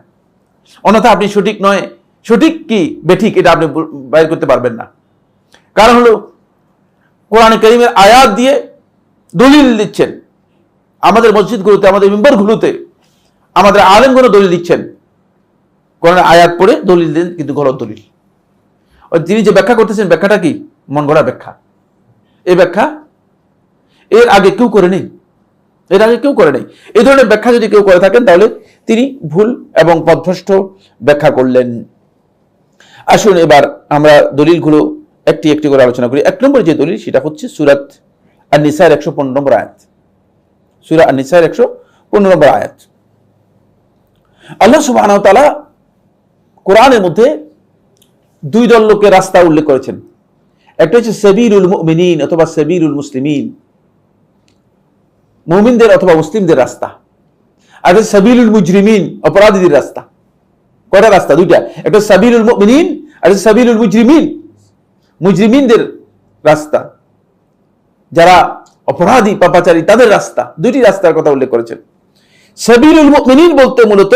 অন্যথা আপনি সঠিক নয়, সঠিক কি বেঠিক এটা আপনি বাইর করতে পারবেন না। কারণ হলো কোরআনে কারীমের আয়াত দিয়ে দলিল দিচ্ছেন, আমাদের মসজিদগুলোতে, আমাদের মিম্বরগুলোতে আমাদের আলেমগণ দলিল দিচ্ছেন, কোরআনের আয়াত পড়ে দলিল দেন, কিন্তু গলত দলিল। তিনি যে ব্যাখ্যা করতেছেন ব্যাখ্যাটা কি? মন গড়া ব্যাখ্যা। এই ব্যাখ্যা এর আগে কেউ করে নেই, এর আগে কেউ করে নেই। এই ধরনের ব্যাখ্যা যদি কেউ করে থাকেন তাহলে তিনি ভুল এবং পথভ্রষ্ট ব্যাখ্যা করলেন। আসুন এবার আমরা দলিলগুলো একটি একটি করে আলোচনা করি। 1 নম্বর যে দলিল সেটা হচ্ছে সূরা আন-নিসার 115 নম্বর আয়াত। সূরা আন-নিসার 115 নম্বর আয়াত। আল্লাহ সুবহানাহু ওয়া তাআলা কোরআনের মধ্যে 2 দল লোকের রাস্তা উল্লেখ করেছেন। একটা হচ্ছে সাবিলুল মুমিনিন অথবা সাবিলুল মুসলিমিন, মুমিনদের অথবা মুসলিমদের রাস্তা। আর একটা সাবিলুল মুজরিমিন, অপরাধীদের রাস্তা। কয়টা রাস্তা? 2টা। একটা সাবিলুল মুমিনিন আর একটা সাবিলুল মুজরিমিন, মুজরিমিনদের রাস্তা, যারা অপরাধী পাপাচারী তাদের রাস্তা। 2টি রাস্তার কথা উল্লেখ করেছেন। সাবিলুল মুমিনিন বলতে মূলত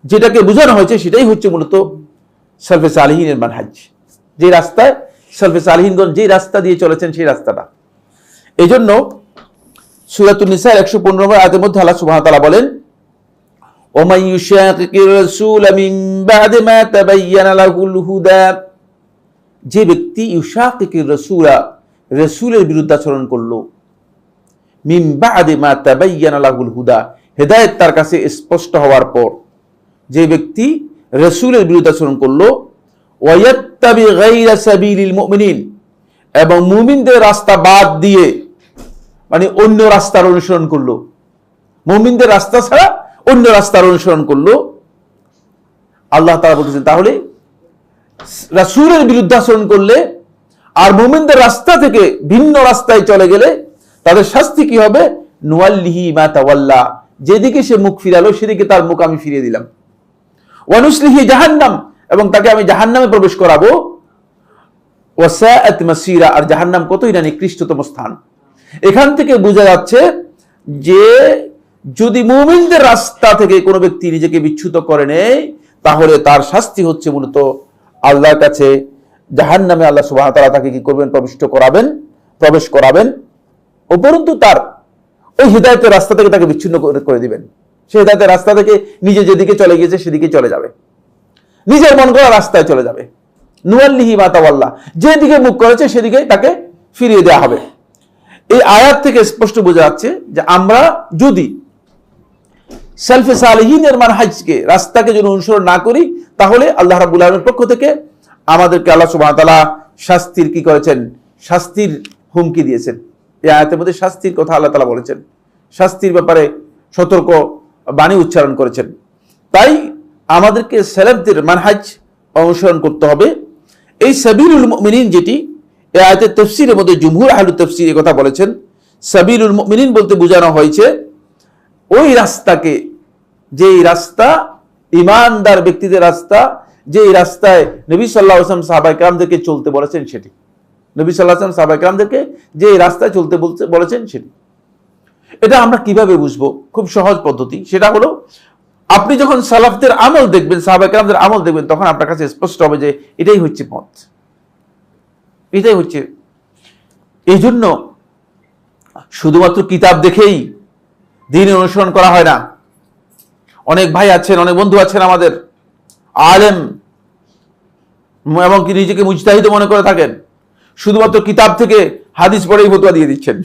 যেটাকে বোঝানো হয়েছে সেটাই হচ্ছে মূলত সালফে সালেহিনের মানহাজ, যে রাস্তায় সালফে সালেহিনগণ যে রাস্তা দিয়ে চলেছেন সেই রাস্তাটা। এই জন্য সূরাতুন নিসার 115 নম্বর আয়াতের মধ্যে আল্লাহ সুবহানাহু ওয়া তাআলা বলেন, ওমাই ইউশাকিকির রাসূল মিন বা'দি মা তাবায়্যানা লাহুল হুদা, যে ব্যক্তি ইউশাকিকির রাসূলা, রাসূলের বিরুদ্ধাচরণ করলো, মিন বা'দি মা তাবায়্যানা লাহুল হুদা, হেদায়েত তার কাছে স্পষ্ট হওয়ার পর, যে ব্যক্তি রাসূলের বিরুদ্ধাচরণ করলো, ওয়ায়াত্তাবি গায়রা সাবিলিল মুমিনিন, এবং মুমিনদের রাস্তা বাদ দিয়ে মানে অন্য রাস্তার অনুসরণ করলো, মুমিনদের রাস্তা ছাড়া অন্য রাস্তার অনুসরণ করলো, আল্লাহ তাআলা বলতেছেন তাহলে রাসূলের বিরুদ্ধাচরণ করলে আর মুমিনদের রাস্তা থেকে ভিন্ন রাস্তায় চলে গেলে তাদের শাস্তি কি হবে? নুয়াল্লিহি মা তাওয়াল্লা, যেদিকে সে মুখ ফিরালো সেদিকে তার মুখ আমি ফিরিয়ে দিলাম। ওয়া নুসলিহি জাহান্নাম, এবং তাকে আমি জাহান্নামে প্রবেশ করাবো। ওয়াসাআত মাসীরা, আর জাহান্নাম কতই না নিকৃষ্টতম স্থান। এখান থেকে বোঝা যাচ্ছে যে যদি মুমিনদের রাস্তা থেকে কোনো ব্যক্তি নিজেকে বিচ্যুত করে নেয় তাহলে তার শাস্তি হচ্ছে মূলত আল্লাহর কাছে জাহান্নামে। আল্লাহ সুবহানাহু ওয়া তাআলা তাকে কি করবেন? প্রবেশ করাবেন। উপরন্তু তার ওই হিদায়াতের রাস্তা থেকে তাকে বিচ্ছিন্ন করে দিবেন। সে হিদায়াতের রাস্তা থেকে নিজে যেদিকে চলে গিয়েছে সেদিকে চলে যাবে, নিজের মন করা রাস্তায় চলে যাবে। নুয়াল্লিহি মা তাওয়াল্লা, যেদিকে মুখ করেছে সেদিকে তাকে ফিরিয়ে দেওয়া হবে। এই আয়াত থেকে স্পষ্ট বোঝা যাচ্ছে যে আমরা যদি সালফে সালেহিনের মানহাজকে, রাস্তাকে যদি অনুসরণ না করি, তাহলে আল্লাহ রাব্বুল আলামিনের পক্ষ থেকে আমাদেরকে আল্লাহ সুবহানাহু ওয়া তাআলা শাস্তির কি করেছেন, শাস্তির হুমকি দিয়েছেন। এই আয়াতের মধ্যে শাস্তির কথা আল্লাহ তাআলা বলেছেন, শাস্তির ব্যাপারে সতর্ক বাণী উচ্চারণ করেছেন। তাই আমাদেরকে সালাফদের মানহাজ অনুসরণ করতে হবে। এই সাবিলুল মুমিনিন যেটি এই আয়াতের তাফসীরের মধ্যে জুমহুর আহলুত তাফসীর এই কথা বলেছেন, সাবিলুল মুমিনিন বলতে বোঝানো হয়েছে ওই রাস্তাকে, যেই রাস্তা ঈমানদার ব্যক্তিদের রাস্তা, যেই রাস্তায় নবী সাল্লাল্লাহু আলাইহি ওয়াসাল্লাম সাহাবায়ে কেরামদেরকে চলতে বলেছেন সেটি। নবী সাল্লাল্লাহু আলাইহি ওয়াসাল্লাম সাহাবায়ে কেরামদেরকে যে রাস্তায় চলতে বলেছেন সেটি। এটা আমরা কিভাবে বুঝবো? খুব সহজ পদ্ধতি, সেটা হলো আপনি যখন সালাফদের আমল দেখবেন, সাহাবায়ে কেরামদের আমল দেখবেন, তখন আপনার কাছে স্পষ্ট হবে যে এটাই হচ্ছে পথ, এটাই হচ্ছে। এই জন্য শুধুমাত্র কিতাব দেখেই দ্বীন অনুসরণ করা হয় না। অনেক ভাই আছেন, অনেক বন্ধু আছেন আমাদের আলেম, এবং কি নিজেকে মুজতাহিদ মনে করে থাকেন, শুধুমাত্র কিতাব থেকে হাদিস পড়েই ফতোয়া দিয়ে দিচ্ছেন।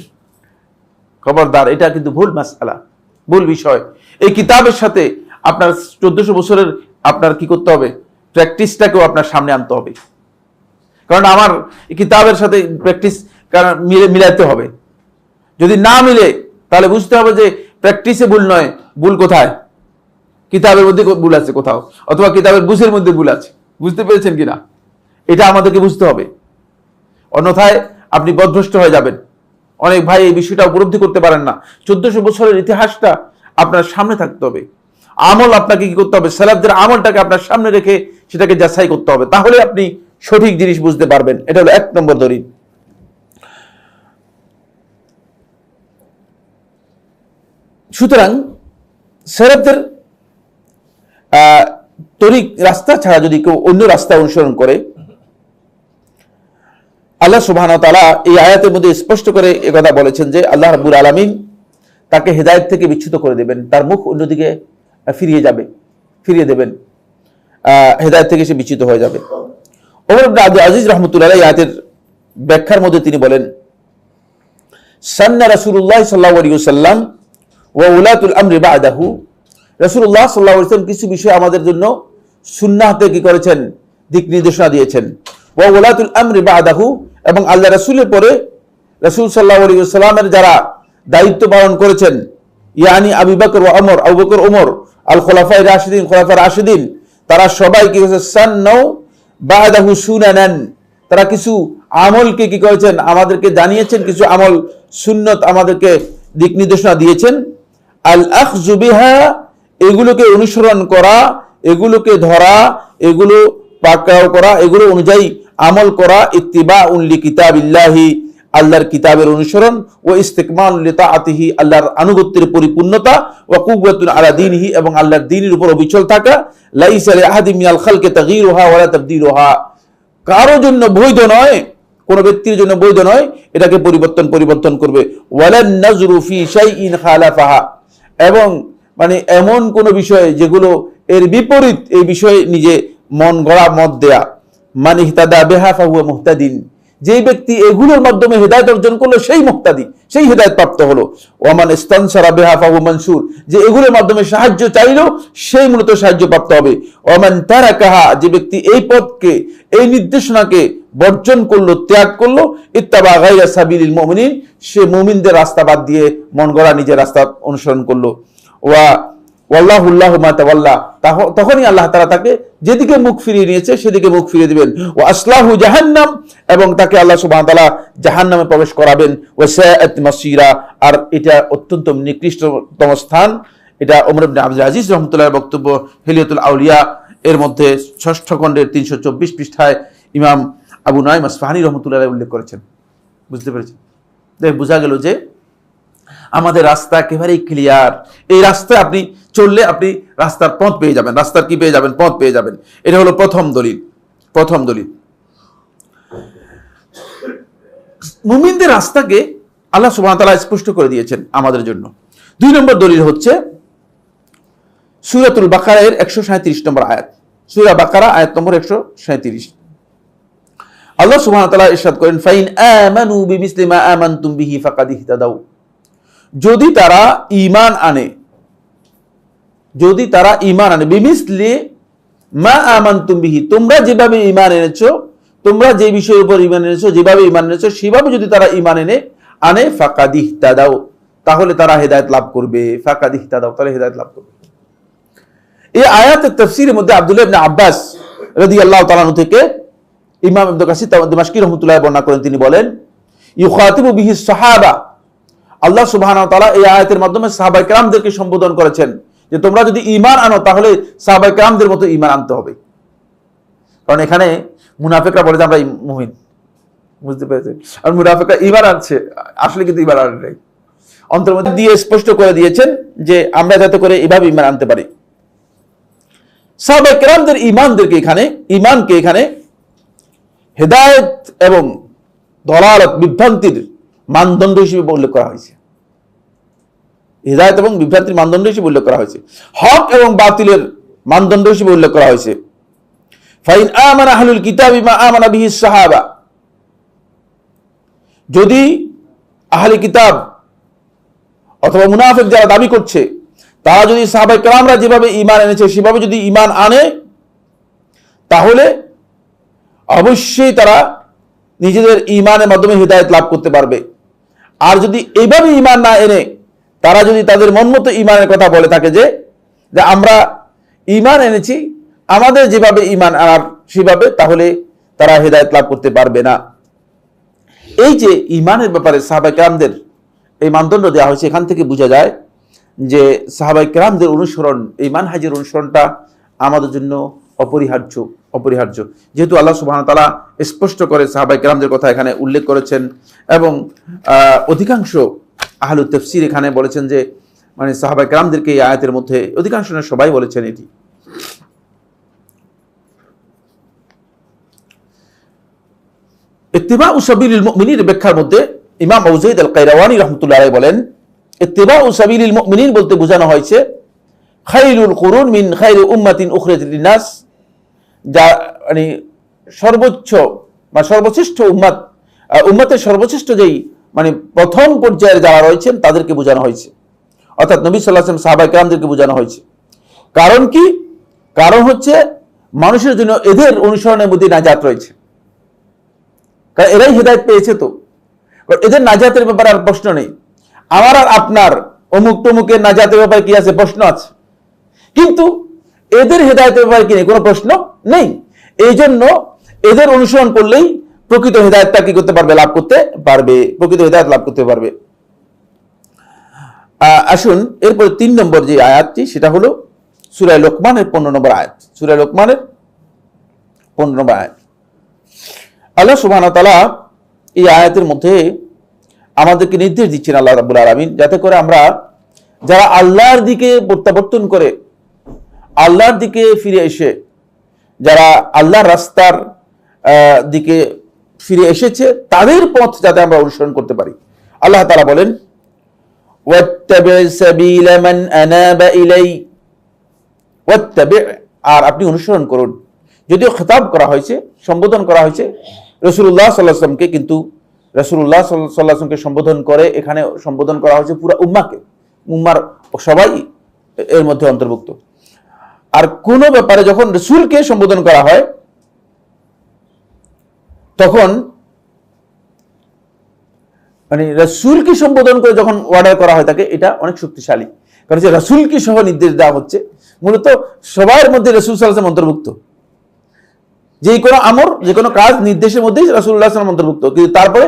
খবরদার, এটা কিন্তু ভুল মাসআলা, ভুল বিষয়। এই কিতাবের সাথে আপনার 1400 বছরের আপনার কি করতে হবে, প্র্যাকটিসটাকেও আপনার সামনে আনতে হবে। কারণ আমার কিতাবের সাথে প্র্যাকটিস মিলাতে হবে। যদি না মিলে তাহলে বুঝতে হবে যে প্র্যাকটিসে ভুল নয়, ভুল কোথায়? কিতাবের মধ্যে ভুল আছে কোথাও, অথবা কিতাবের বুঝের মধ্যে ভুল আছে। বুঝতে পেরেছেন কিনা? এটা আমাদেরকে বুঝতে হবে, অন্যথায় আপনি পথভ্রষ্ট হয়ে যাবেন। অনেক ভাই এই বিষয়টা উপলব্ধি করতে পারেন না। 1400 বছরের ইতিহাসটা আপনার সামনে থাকতে হবে। আমল আপনাকে কি করতে হবে? সালাফদের আমলটাকে আপনার সামনে রেখে সেটাকে যাচাই করতে হবে, তাহলে আপনি সঠিক জিনিস বুঝতে পারবেন। এটা হলো 1 নম্বর দলিল। সুতরাং সালাফদের তরিক রাস্তা ছাড়া যদি কেউ অন্য রাস্তা অনুসরণ করে, আল্লাহ সুবহানাহু ওয়া তাআলা এই আয়াতের মধ্যে স্পষ্ট করে একথা বলেছেন যে আল্লাহ রাব্বুল আলামিন তাকে হেদায়েত থেকে বিচ্যুত করে দেবেন, তার মুখ অন্যদিকে ফিরিয়ে দেবেন, হেদায়েত থেকে সে বিচ্যুত হয়ে যাবে। ওমর ইবনে আব্দুল আজিজ রাহমাতুল্লাহ আলাইহি আয়াতের ব্যাখ্যার মধ্যে তিনি বলেন, সান্না রাসূলুল্লাহ সাল্লাল্লাহু আলাইহি ওয়াসাল্লাম ওয়া উলাতুল আমরি বা'দাহু, রাসূলুল্লাহ সাল্লাল্লাহু আলাইহি ওয়াসাল্লাম কিছু বিষয় আমাদের জন্য সুন্নাহতে কি করেছেন, দিক নির্দেশনা দিয়েছেন। ওয়া উলাতুল আমরি বা'দাহু, এবং আল্লাহ রাসূলের পরে রাসূল সাল্লাল্লাহু আলাইহি ওয়াসাল্লামের যারা দায়িত্ব পালন করেছেন, ইয়ানি আবু বকর ওয়া ওমর, আবু বকর ওমর, আল খোলাফায়ে রাশিদিন, খোলাফায়ে রাশিদিন, তারা সবাই কি করেছে, সান্নাউ বা'দাহু সুনানান, তারা কিছু আমলকে কি করেছেন, আমাদেরকে জানিয়েছেন, কিছু আমল সুন্নত আমাদেরকে দিক নির্দেশনা দিয়েছেন। আল আখযু বিহা, এগুলোকে অনুসরণ করা, এগুলোকে ধরা, এগুলো পাকড়াও করা, এগুলো অনুযায়ী আমল করা, ইত্তিবাউন লিকিতাবিল্লাহি, আল্লাহর কিতাবের অনুসরণ, ও ইস্তিকমাল লিতাআতিহি, আল্লাহর আনুগত্যের পরিপূর্ণতা, ওয়া কুওয়াতুন আলা দীনিহি, এবং আল্লাহর দ্বীনের উপর অবিচল থাকা, লাইসা লিআহাদিন মিনাল খালকি তাগয়িরুহা ওয়ালা তাবদীলুহা, কারো জন্য বৈধ নয়, কোন ব্যক্তির জন্য বৈধ নয় এটাকে পরিবর্তন করবে। ওয়ালান নাজরু ফি শাইইন খালাফাহা, এবং মানে এমন কোন বিষয় যেগুলো এর বিপরীত, এই বিষয়ে নিজে মন গড়া মত দেয়া। মান ইহতাদা বিহা ফাহুয়া মুহতাদিন, যে ব্যক্তি এগুলোর মাধ্যমে হেদায়েত অর্জন করলো সেই মুহতাদি, সেই হেদায়েত প্রাপ্ত হলো। ওয়ামান ইস্তানসারা বিহা ফাহুয়া মানসুর, যে এগুলোর মাধ্যমে সাহায্য চাইলো সেই মূলত সাহায্য প্রাপ্ত হবে। ওয়ামান তারাকাহা, যে ব্যক্তি এই পথকে, এই নির্দেশনাকে বর্জন করলো, ত্যাগ করলো, ইত্তাবা গায়রা সাবিলিল মুমিনিন, সে মুমিনদের রাস্তা বাদ দিয়ে মন গড়া নিজের রাস্তা অনুসরণ করলো। ওয়াল্লাহুল্লাহু মা তাওয়াল্লা, তখনই আল্লাহ তাআলা তাকে যেদিকে মুখ ফিরিয়ে নিয়েছে সেদিকে মুখ ফিরিয়ে দিবেন। ওয়া আসলাহু জাহান্নাম, এবং তাকে আল্লাহ সুবহানাহু ওয়া তাআলা জাহান্নামে প্রবেশ করাবেন। ওয়া সাআত মাসীরা, আর এটা অত্যন্ত নিকৃষ্টতম স্থান। এটা ওমর ইবনে আব্দুল আজিজ রাহমাতুল্লাহর বক্তব্য, হিলিয়াতুল আউলিয়া এর মধ্যে 6ষ্ঠ খণ্ডের 324 পৃষ্ঠায় ইমাম আবু নুআইম আসফাহানী রাহমাতুল্লাহ আলাইহি উল্লেখ করেছেন। বুঝতে পেরেছেন? বোঝা গেল যে আমাদের রাস্তা একেবারেই ক্লিয়ার। এই রাস্তায় আপনি চললে আপনি রাস্তার পথ পেয়ে যাবেন, রাস্তার কি পেয়ে যাবেন, পথ পেয়ে যাবেন। এটা হলো প্রথম দলিল। মুমিনদের রাস্তাকে আল্লাহ সুবহানাহু ওয়া তাআলা স্পষ্ট করে দিয়েছেন আমাদের জন্য। 2 নম্বর দলিল হচ্ছে সূরাতুল বাকারা এর 137 নম্বর আয়াত। সূরা বাকারা আয়াত নম্বর 137। আল্লাহ সুবহানাহু ওয়া তাআলা ইরশাদ করেন, ফাইন আমানু বিমিসলি মা আমানতুম বিহি ফাকাদ ইহতাদাউ, যদি তারা ঈমান আনে যদি তারা ঈমান আনে, বিমিসলি মা আমানতুম বিহি, তোমরা যেভাবে ঈমান এনেছো, তোমরা যে বিষয়ের উপর ঈমান এনেছো, যেভাবে ঈমান এনেছো সেভাবে যদি তারা ঈমান আনে ফাকাদ ইহতাদাও, তাহলে তারা হেদায়েত লাভ করবে। ফাকাদ ইহতাদাও, তাহলে হেদায়েত লাভ করবে। এই আয়াতের তাফসীরের মধ্যে আব্দুল্লাহ ইবনে আব্বাস রাদিয়াল্লাহু তাআলা আনহু থেকে ইমাম ইবনে কাসির দিমাশকি রাহমাতুল্লাহ বর্ণনা করেন, তিনি বলেন ইউখাতিবু বিহি সাহাবা, আল্লাহ সুবহানাহু ওয়া তাআলা এই আয়াতের মাধ্যমে সাহাবায়ে কেরামদেরকে সম্বোধন করেছেন যে তোমরা যদি ঈমান আনো তাহলে সাহাবায়ে কেরামদের মতো ঈমান আনতে হবে। কারণ এখানে মুনাফিকরা বলে যে আমরা মুমিন, বুঝতে পেরেছেন, আর মুনাফিকরা ঈমান আনছে, আসলে কিন্তু ঈমান আনে নাই। অন্তর মধ্যে দিয়ে স্পষ্ট করে দিয়েছেন যে আমরা যাতে করে এভাবে ঈমান আনতে পারি। সাহাবায়ে কেরামদের ঈমানকে এখানে হেদায়েত এবং দলালত, বিভ্রান্তির মানদণ্ড হিসেবে উল্লেখ করা হয়েছে। হিদায়াত এবং বিভ্রান্তির মানদণ্ড হিসেবে উল্লেখ করা হয়েছে, হক এবং বাতিলের মানদণ্ড হিসেবে উল্লেখ করা হয়েছে। ফাইন আমানা আহলুল কিতাবি মা আমানা বিহি সাহাবা, যদি আহলে কিতাব অথবা মুনাফিক যারা দাবি করছে তারা যদি সাহাবায়ে কেরামরা যেভাবে ঈমান এনেছে সেভাবে যদি ঈমান আনে, তাহলে অবশ্যই তারা নিজেদের ঈমানের মাধ্যমে হিদায়াত লাভ করতে পারবে। আর যদি এইভাবে ঈমান না এনে তারা যদি তাদের মন মতো ঈমানের কথা বলে থাকে যে আমরা ঈমান এনেছি আমাদের যেভাবে ঈমান আনার সেভাবে, তাহলে তারা হিদায়াত লাভ করতে পারবে না। এই যে ঈমানের ব্যাপারে সাহাবায়ে কেরামদের এই মানদণ্ড দেওয়া হয়েছে, এখান থেকে বোঝা যায় যে সাহাবায়ে কেরামদের অনুসরণ, এই মানহাজের অনুসরণটা আমাদের জন্য অপরিহার্য। যেহেতু আল্লাহ সুবহানাহু ওয়া তাআলা স্পষ্ট করে সাহাবায়ে কেরামদের কথা এখানে উল্লেখ করেছেন, এবং অধিকাংশ আহলুত তাফসীর এখানে বলেছেন যে মানে সাহাবায়ে কেরামদেরকে এই আয়াতের মধ্যে অধিকাংশ না সবাই বলেছেন এটি। ইত্তিবাউ সাবিলিল মুমিনিন ব্যাখ্যার মধ্যে ইমাম আবু যায়েদ আল কায়রাওয়ানী রাহমাতুল্লাহি আলাইহি বলেন ইত্তিবাউ সাবিলিল মুমিনিন বলতে বোঝানো হয়েছে খায়রুল কুরুন মিন খায়রি উম্মাতিন উখরিজাত লিন-নাস, যা মানে সর্বোচ্চ বা সর্বশ্রেষ্ঠ উম্মতের সর্বশ্রেষ্ঠ যেই মানে প্রথম পর্যায়ের যারা রয়েছেন তাদেরকে বোঝানো হয়েছে, অর্থাৎ নবী সাল্লাল্লাহু আলাইহি ওয়াসাল্লাম সাহাবায়ে কেরামদেরকে বোঝানো হয়েছে। কারণ কি? কারণ হচ্ছে মানুষের জন্য এদের অনুসরণের মধ্যে নাজাত রয়েছে, কারণ এরাই হেদায়েত পেয়েছে। তো এদের নাজাতের ব্যাপারে আর প্রশ্ন নেই। আমার আর আপনার অমুক টমুকের নাজাতের ব্যাপারে কি আছে? প্রশ্ন আছে, কিন্তু এদের হেদায়েতের ব্যাপারে কি নেই? কোনো প্রশ্ন নেই। এই জন্য এদের অনুসরণ করলেই প্রকৃত হেদায়েতটা কি করতে পারবে? লাভ করতে পারবে, প্রকৃত হেদায়েত লাভ করতে পারবে। আসুন এরপরে 3 নম্বর যে আয়াতটি, সেটা হলো সূরা লোকমানের 15 নম্বর আয়াত। সূরা লোকমানের 15 নম্বর আয়াত। আল্লাহ সুবহানাহু ওয়া তাআলা এই আয়াতের মধ্যে আমাদেরকে নির্দেশ দিচ্ছেন আল্লাহ রাব্বুল আলামিন, যাতে করে আমরা যারা আল্লাহর দিকে প্রত্যাবর্তন করে, আল্লাহর দিকে ফিরে এসে, যারা আল্লাহর রাস্তার দিকে ফিরে এসেছে, তাদের পথ যাতে আমরা অনুসরণ করতে পারি। আল্লাহ তাআলা বলেন ওয়াত্তাবি' সাবিলা মান আনাবা ইলাই, ওয়াত্তাবি', আর আপনি অনুসরণ করুন। যদিও খেতাব করা হয়েছে, সম্বোধন করা হয়েছে রাসূলুল্লাহ সাল্লাল্লাহু আলাইহি ওয়াসাল্লামকে, কিন্তু রাসূলুল্লাহ সাল্লাল্লাহু আলাইহি ওয়াসাল্লামকে সম্বোধন করে এখানে সম্বোধন করা হয়েছে পুরো উম্মাহকে, উম্মার সবাই এর মধ্যে অন্তর্ভুক্ত। আর কোন ব্যাপারে যখন রাসূলকে সম্বোধন করা হয় তখন মানে রাসূলকে সম্বোধন করে যখন অর্ডার করা হয় তাকে, এটা অনেক শক্তিশালী। কারণ যে রাসূলকে সহ নির্দেশ দেওয়া হচ্ছে, মূলত সবার মধ্যে রাসূল সাল্লাল্লাহু আলাইহি ওয়াসাল্লাম অন্তর্ভুক্ত। যে কোনো আমর, যে কোনো কাজ নির্দেশের মধ্যেই রাসূলুল্লাহ সাল্লাল্লাহু আলাইহি ওয়াসাল্লাম অন্তর্ভুক্ত। কিন্তু তারপরে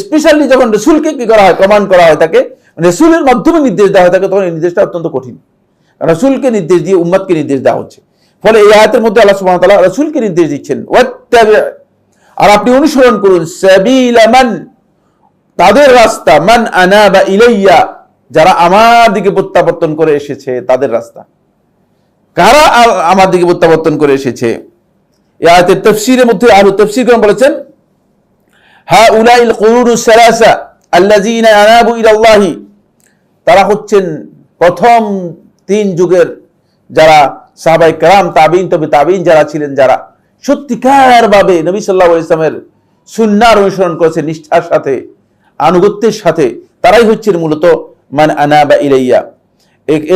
স্পেশালি যখন রাসূলকে কি করা হয়, কমান্ড করা হয় তাকে, রাসূলের মাধ্যমে নির্দেশ দেওয়া হয় তাকে, তখন এই নির্দেশটা অত্যন্ত কঠিন। রাসূলকে নির্দেশ দিয়ে উম্মতকে নির্দেশ দেওয়া হচ্ছে। ফলে এই আয়াতের মধ্যে আল্লাহ সুবহানাহু ওয়া তাআলা রাসূলকে নির্দেশ দিচ্ছেন ওয়াত্তাবি', আর আপনি অনুসরণ করুন, সাবিলা মান, তাদের রাস্তা, মান আনাবা ইলাইয়া, যারা আমার দিকে প্রত্যাবর্তন করে এসেছে তাদের রাস্তা। কারা আমার দিকে প্রত্যাবর্তন করে এসেছে? এই আয়াতের তাফসীরের মধ্যে আহলুত তাফসীরগণ বলেছেন হাউলাইল কুরুনুস সালাসা আল্লাযীনা আনাবু ইলাল্লাহি, তারা হচ্ছেন প্রথম 3 যুগের যারা সাহাবায়ে কেরাম, তাবিঈন, তবে তাবিঈন যারা ছিলেন, যারা সত্যিকার ভাবে নবী সাল্লাল্লাহু আলাইহি ওয়াসাল্লামের সুন্নাহর অনুসরণ করেছে নিষ্ঠার সাথে, আনুগত্যের সাথে, তারাই হচ্ছেন মূলত মান আনাবা ইলাইয়া।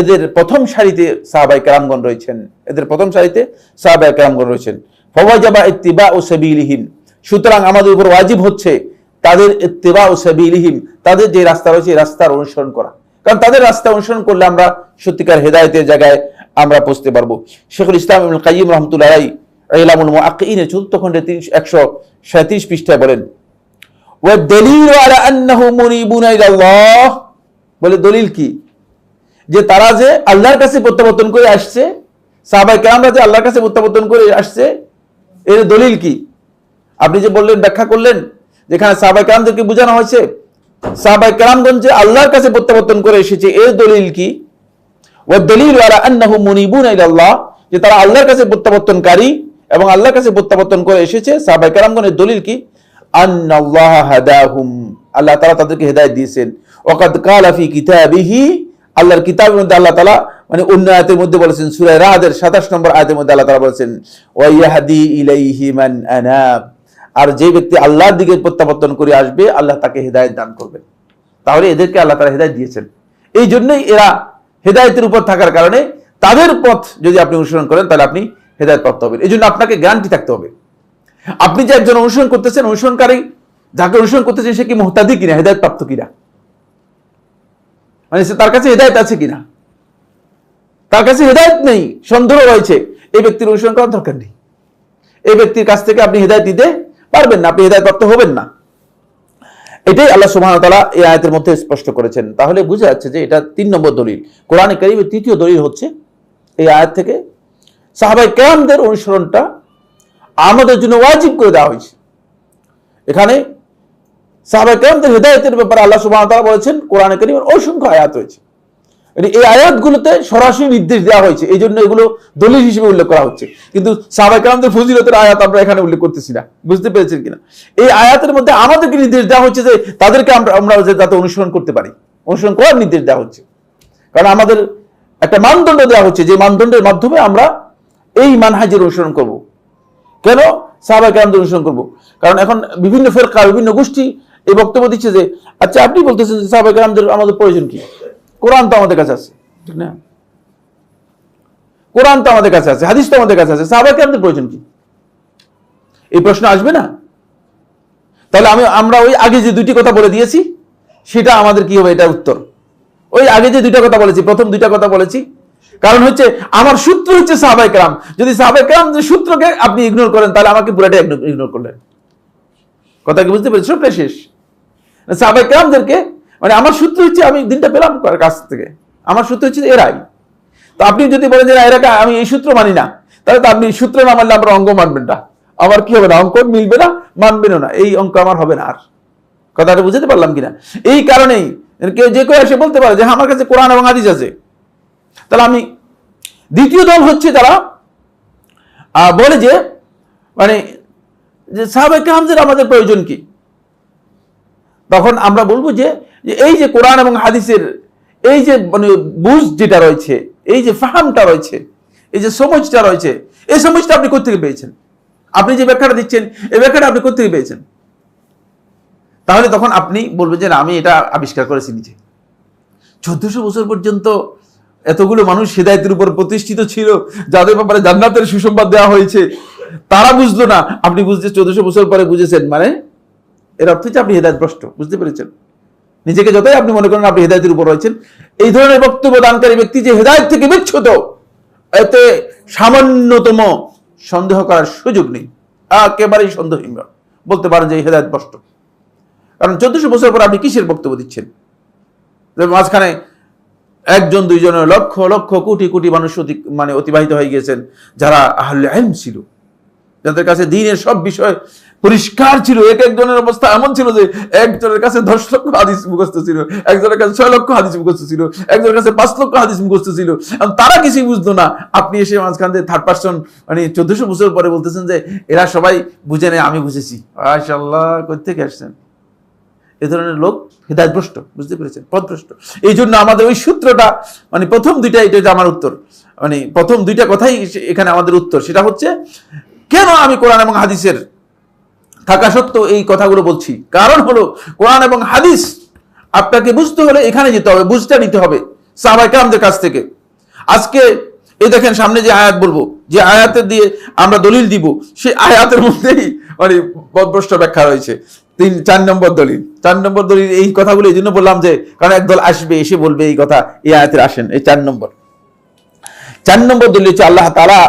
এদের প্রথম সারিতে সাহাবায়ে কেরামগণ রয়েছেন, এদের প্রথম সারিতে সাহাবায়ে কেরামগণ রয়েছেন। ফাওয়াজাবা ইত্তিবাউ সাবিলিহিম, সুতরাং আমাদের উপর ওয়াজিব হচ্ছে তাদের ইত্তিবাউ সাবিলিহিম, তাদের যে রাস্তা রয়েছে এই রাস্তার অনুসরণ করা, কারণ তাদের রাস্তা অনুসরণ করলে আমরা সত্যিকার হেদায়েতের জায়গায় আমরা পৌঁছতে পারবো। শেখুল ইসলাম ইবনুল কাইয়্যিম রাহমাতুল্লাহি আলাইহি ইলামুল মুআক্কিনের ৪th খণ্ডে 137 পৃষ্ঠায় বলেন, ওয়া দালিলু আলা আন্নাহু মুনিবুনা ইলাল্লাহ, বলে দলিল কি, যে তারা যে আল্লাহর কাছে প্রত্যাবর্তন করে আসছে, সাহাবায়ে কেরামরা যে আল্লাহর কাছে প্রত্যাবর্তন করে আসছে, এর দলিল কি? আপনি যে বললেন, ব্যাখ্যা করলেন, যেখানে সাহাবায়ে কেরামদেরকে বোঝানো হয়েছে সাহাবায়ে কেরামগণ যে আল্লাহর কাছে প্রত্যাবর্তন করে এসেছে, এর দলিল কি? ওয়া দালিলু আলা আন্নাহু মুনিবুনা ইলাল্লাহ, যে তারা আল্লাহর কাছে প্রত্যাবর্তনকারী এবং আল্লাহর কাছে প্রত্যাবর্তন করে এসেছে, সাহাবায়ে কেরামগণের দলিল কি? আন্নাল্লাহ হাদাহুম, আল্লাহ তাআলা তাদেরকে হেদায়েত দিয়েছেন। ওয়াকাদ কালা ফি কিতাবিহি, আল্লাহর কিতাবের মধ্যে আল্লাহ তাআলা মানে অন্য আয়াতের মধ্যে বলেছেন, সূরা রাদের 27 নম্বর আয়াতের মধ্যে আল্লাহ তাআলা বলেছেন, ওয়া ইয়াহদি ইলাইহি মান আনাব, আর যে ব্যক্তি আল্লাহর দিকে প্রত্যাবর্তন করে আসবে আল্লাহ তাকে হেদায়েত দান করবেন। তাহলে এদেরকে আল্লাহ তাআলা হেদায়েত দিয়েছেন, এই জন্যই এরা হেদায়েতের উপর থাকার কারণে তাদের পথ যদি আপনি অনুসরণ করেন তাহলে আপনি হেদায়েত প্রাপ্ত হবেন। এই জন্য আপনাকে গ্যারান্টি থাকতে হবে, আপনি যে একজন অনুসরণ করতেছেন, অনুসরণকারী যাকে অনুসরণ করতেছেন সে কি মুহতাদি কিনা, হেদায়েত প্রাপ্ত কিনা, মানে তার কাছে হেদায়েত আছে কিনা। তার কাছে হেদায়েত নেই, সন্দেহ রয়েছে, এই ব্যক্তির অনুসরণ করার দরকার নেই। এই ব্যক্তির কাছ থেকে আপনি হেদায়েত দিতে পারবেন না, আপনি হেদায়েত প্রাপ্ত হবেন না। এটাই আল্লাহ সুবহানাহু ওয়া তাআলা এই আয়াতের মধ্যে স্পষ্ট করেছেন। তাহলে বোঝা যাচ্ছে যে এটা 3 নম্বর দলিল। কোরআনে কারীমের 3য় দলিল হচ্ছে এই আয়াত থেকে সাহাবায়ে কেরামদের অনুসরণটা আমাদের জন্য ওয়াজিব করে দেওয়া হয়েছে। এখানে সাহাবায়ে কেরামদের হেদায়েতের ব্যাপারে আল্লাহ সুবহানাহু ওয়া তাআলা বলেছেন, কোরআনে কারীমের অসংখ্য আয়াত রয়েছে, এই আয়াতগুলোতে সরাসরি নির্দেশ দেওয়া হয়েছে, এই জন্য এগুলো দলিল হিসেবে উল্লেখ করা হচ্ছে। কিন্তু সাহাবায়ে কেরামদের ফজিলতের আয়াত আমরা এখানে উল্লেখ করতেছি না, বুঝতে পেরেছেন কিনা? এই আয়াতের মধ্যে আমাদেরকে নির্দেশ দেওয়া হচ্ছে যে তাদেরকে আমরা যাতে অনুসরণ করতে পারি, অনুসরণ করার নির্দেশ দেওয়া হচ্ছে। কারণ আমাদের একটা মানদণ্ড দেওয়া হচ্ছে, যে মানদণ্ডের মাধ্যমে আমরা এই মানহাজের অনুসরণ করব। কেন সাহাবায়ে কেরামদের অনুসরণ করব? কারণ এখন বিভিন্ন ফিরকা, বিভিন্ন গোষ্ঠী এই বক্তব্য দিচ্ছে যে আচ্ছা আপনি বলতেছেন যে সাহাবায়ে কেরামদের আমাদের প্রয়োজন কি? কোরআন তো আমাদের কাছে আছে, ঠিক না? কোরআন তো আমাদের কাছে আছে, হাদিস তো আমাদের কাছে আছে, সাহাবায়ে কেরামদের প্রয়োজন কি? এই প্রশ্ন আসবে না? তাহলে আমরা ওই আগে যে 2টি কথা বলে দিয়েছি সেটা আমাদের কি হবে? এটা উত্তর। ওই আগে যে 2টা কথা বলেছি, প্রথম 2টা কথা বলেছি, কারণ হচ্ছে আমার সূত্র হচ্ছে সাহাবায়ে কেরাম। যদি সাহাবায়ে কেরামদের সূত্রকে আপনি ইগনোর করেন তাহলে আমাকে পুরোটা ইগনোর করলেন। কথা কি বুঝতে পেরেছেন? সবটা শেষ। সাহাবায়ে কেরামদেরকে মানে আমার সূত্র হচ্ছে, আমি দিনটা পেলাম কাছ থেকে, আমার সূত্র হচ্ছে এরাই। তো আপনি যদি বলেন যে এরা আমি এই সূত্র মানি না, তাহলে তো আপনি সূত্র না মানলে আমার অঙ্ক মানবেন না, আমার কি হবে না, অঙ্ক মিলবে না, মানবেনও না, এই অঙ্ক আমার হবে না। আর কথাটা বুঝতে পারলাম কিনা? এই কারণেই কেউ যে কেউ এসে বলতে পারে যে আমার কাছে কোরআন এবং হাদিস আছে। তাহলে আমি দ্বিতীয় দল হচ্ছে যারা বলে যে মানে সাহাবায়ে কেরামদের আমাদের প্রয়োজন কি? তখন আমরা বলবো যে এই যে কোরআন এবং হাদিসের এই যে মানে বুঝ যেটা রয়েছে, এই যে ফাহামটা রয়েছে, এই যে সমঝটা রয়েছে, এই সমঝটা আপনি কোথেকে পেয়েছেন? আপনি যে ব্যাখ্যাটা দিচ্ছেন এই ব্যাখ্যাটা আপনি কোথেকে পেয়েছেন? তাহলে তখন আপনি বলবেন যে না, আমি এটা আবিষ্কার করেছি নিজে। 1400 বছর পর্যন্ত এতগুলো মানুষ হেদায়েতের উপর প্রতিষ্ঠিত ছিল, যাদের ব্যাপারে জান্নাতের সুসংবাদ দেওয়া হয়েছে, তারা বুঝলো না, আপনি বুঝতে 1400 বছর পরে বুঝেছেন, মানে এর অর্থ হচ্ছে আপনি হেদায়েতভ্রষ্ট। বুঝতে পেরেছেন? নিজেকে যতই আপনি মনে করেন আপনি হেদায়েতের উপর রয়েছেন, এই ধরনের বক্তব্য দানকারী ব্যক্তি যে হেদায়েত থেকে বিচ্যুত, এতে সামান্যতম সন্দেহ করার সুযোগ নেই, একেবারেই সন্দেহহীন বলতে পারেন যে হেদায়েতভ্রষ্ট। কারণ 1400 বছর পর আপনি কিসের বক্তব্য দিচ্ছেন? মাঝখানে 1 জন 2 জনের লক্ষ লক্ষ কোটি কোটি মানুষ মানে অতিবাহিত হয়ে গিয়েছেন, যারা আহলে ইলম ছিল, যাদের কাছে দ্বীনের সব বিষয় পরিষ্কার ছিল। একজনের অবস্থা এমন ছিল যে একজনের কাছে 10 লক্ষ হাদিস মুখস্থ ছিল, একজনের কাছে 6 লক্ষ হাদিস মুখস্থ ছিল, একজনের কাছে 5 লক্ষ হাদিস মুখস্থ ছিল, তারা কিছুই বুঝতো না। আপনি এসে মাঝখান থেকে থার্ড পারসন মানে 1400 বছর পরে বলতেছেন যে এরা সবাই বুঝে নেয়, আমি বুঝেছি। মাশাআল্লাহ, কই থেকে আসছেন? এই ধরনের লোক হেদায়েতভ্রষ্ট। বুঝতে পেরেছেন? পথভ্রষ্ট। এই জন্য আমাদের ওই সূত্রটা মানে প্রথম 2টা, এটা যে আমার উত্তর, মানে প্রথম 2টা কথাই এখানে আমাদের উত্তর। সেটা হচ্ছে কেন আমি কোরআন এবং হাদিসের থাকা সত্ত্বেও এই কথাগুলো বলছি? কারণ হলো কোরআন এবং হাদিস আপনাকে বুঝতে হলে এখানে যেতে হবে, বুঝতে নিতে হবে। সাহাবায়ে কেরামদের কাছ থেকে। আজকে এই দেখেন সামনে যে আয়াত বলবো, যে আয়াতের দিয়ে আমরা দলিল দিব, সেই আয়াতের মধ্যেই মানে পদভ্রষ্ট ব্যাখ্যা রয়েছে। 4 নম্বর দলিল, 4 নম্বর দলিল। এই কথাগুলো এই জন্য বললাম যে কারণ একদল আসবে এসে বলবে এই কথা এই আয়াতের আসেন। এই 4 নম্বর দলিল হচ্ছে আল্লাহ তাআলা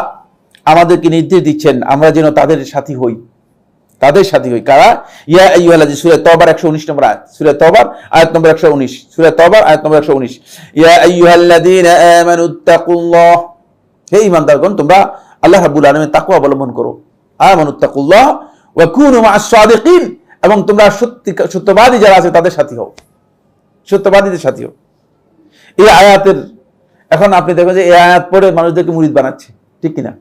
আমাদেরকে নির্দেশ দিচ্ছেন আমরা যেন তাদের সাথী হই। কারা? ইয়া আইয়ুহাল্লাযী, সূরা তওবার 119 নম্বর আয়াত, সূরা তওবার আয়াত নম্বর 119, সূরা তওবার আয়াত নম্বর 119। ইয়া আইয়ুহাল্লাযীনা আমানুত্তাকুল্লাহ, হে ঈমানদারগণ তোমরা আল্লাহ রাব্বুল আলামিনের তাকওয়া অবলম্বন করো। আমানুত্তাকুল্লাহ ওয়া কুনু মা'আস সাদিকিন, এবং তোমরা সত্যবাদী যারা আছে তাদের সাথী হও, সত্যবাদীদের সাথী হও। এই আয়াতের এখন আপনি দেখেন যে এই আয়াত পড়ে মানুষদেরকে মুরিদ বানাচ্ছে, ঠিক কিনা?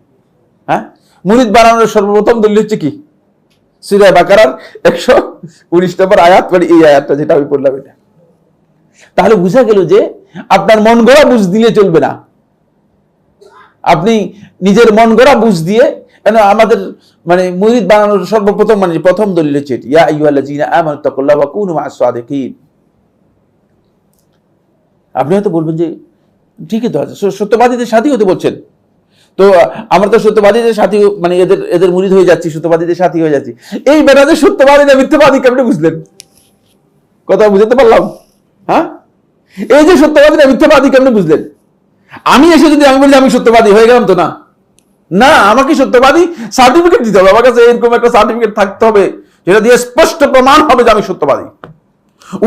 হ্যাঁ, মুরিদ বানানোর সর্বপ্রথম দলিল হচ্ছে কি? সূরা বাকারার 119 নম্বর আয়াত, মানে এই আয়াতটা যেটা আমি পড়লাম এটা। তাহলে বুঝা গেল যে আপনার মন গড়া বুঝ দিয়ে চলবে না। আপনি নিজের মন গড়া বুঝ দিয়ে, কেন আমাদের মানে মুরিদ বানানোর সর্বপ্রথম মানে প্রথম দলিল হচ্ছে ইয়া আইয়ুহাল্লাযীনা আমানুত্তাকুল্লাহ ওয়া কুনু মা'আস সাদিকিন। আপনি হয়তো বলবেন যে ঠিকই তো আছে, সত্যবাদীদের সাথী হতে বলছেন, তো আমরা তো সত্যবাদীদের সাথী মানে এদের মুরিদ হয়ে যাচ্ছি, সত্যবাদীদের সাথী হয়ে যাচ্ছি। এই বেটাদের সত্যবাদী না মিথ্যাবাদী কেমনে বুঝলেন? কথা বুঝতে পারলাম? হ্যাঁ, এই যে সত্যবাদী না মিথ্যাবাদী কেমনে বুঝলেন? আমি এসে যদি আমি বলি আমি সত্যবাদী হয়ে গেলাম তো না? না, আমাকে সত্যবাদী সার্টিফিকেট দিতে হবে, আমার কাছে এরকম একটা সার্টিফিকেট থাকতে হবে যেটা দিয়ে স্পষ্ট প্রমাণ হবে যে আমি সত্যবাদী।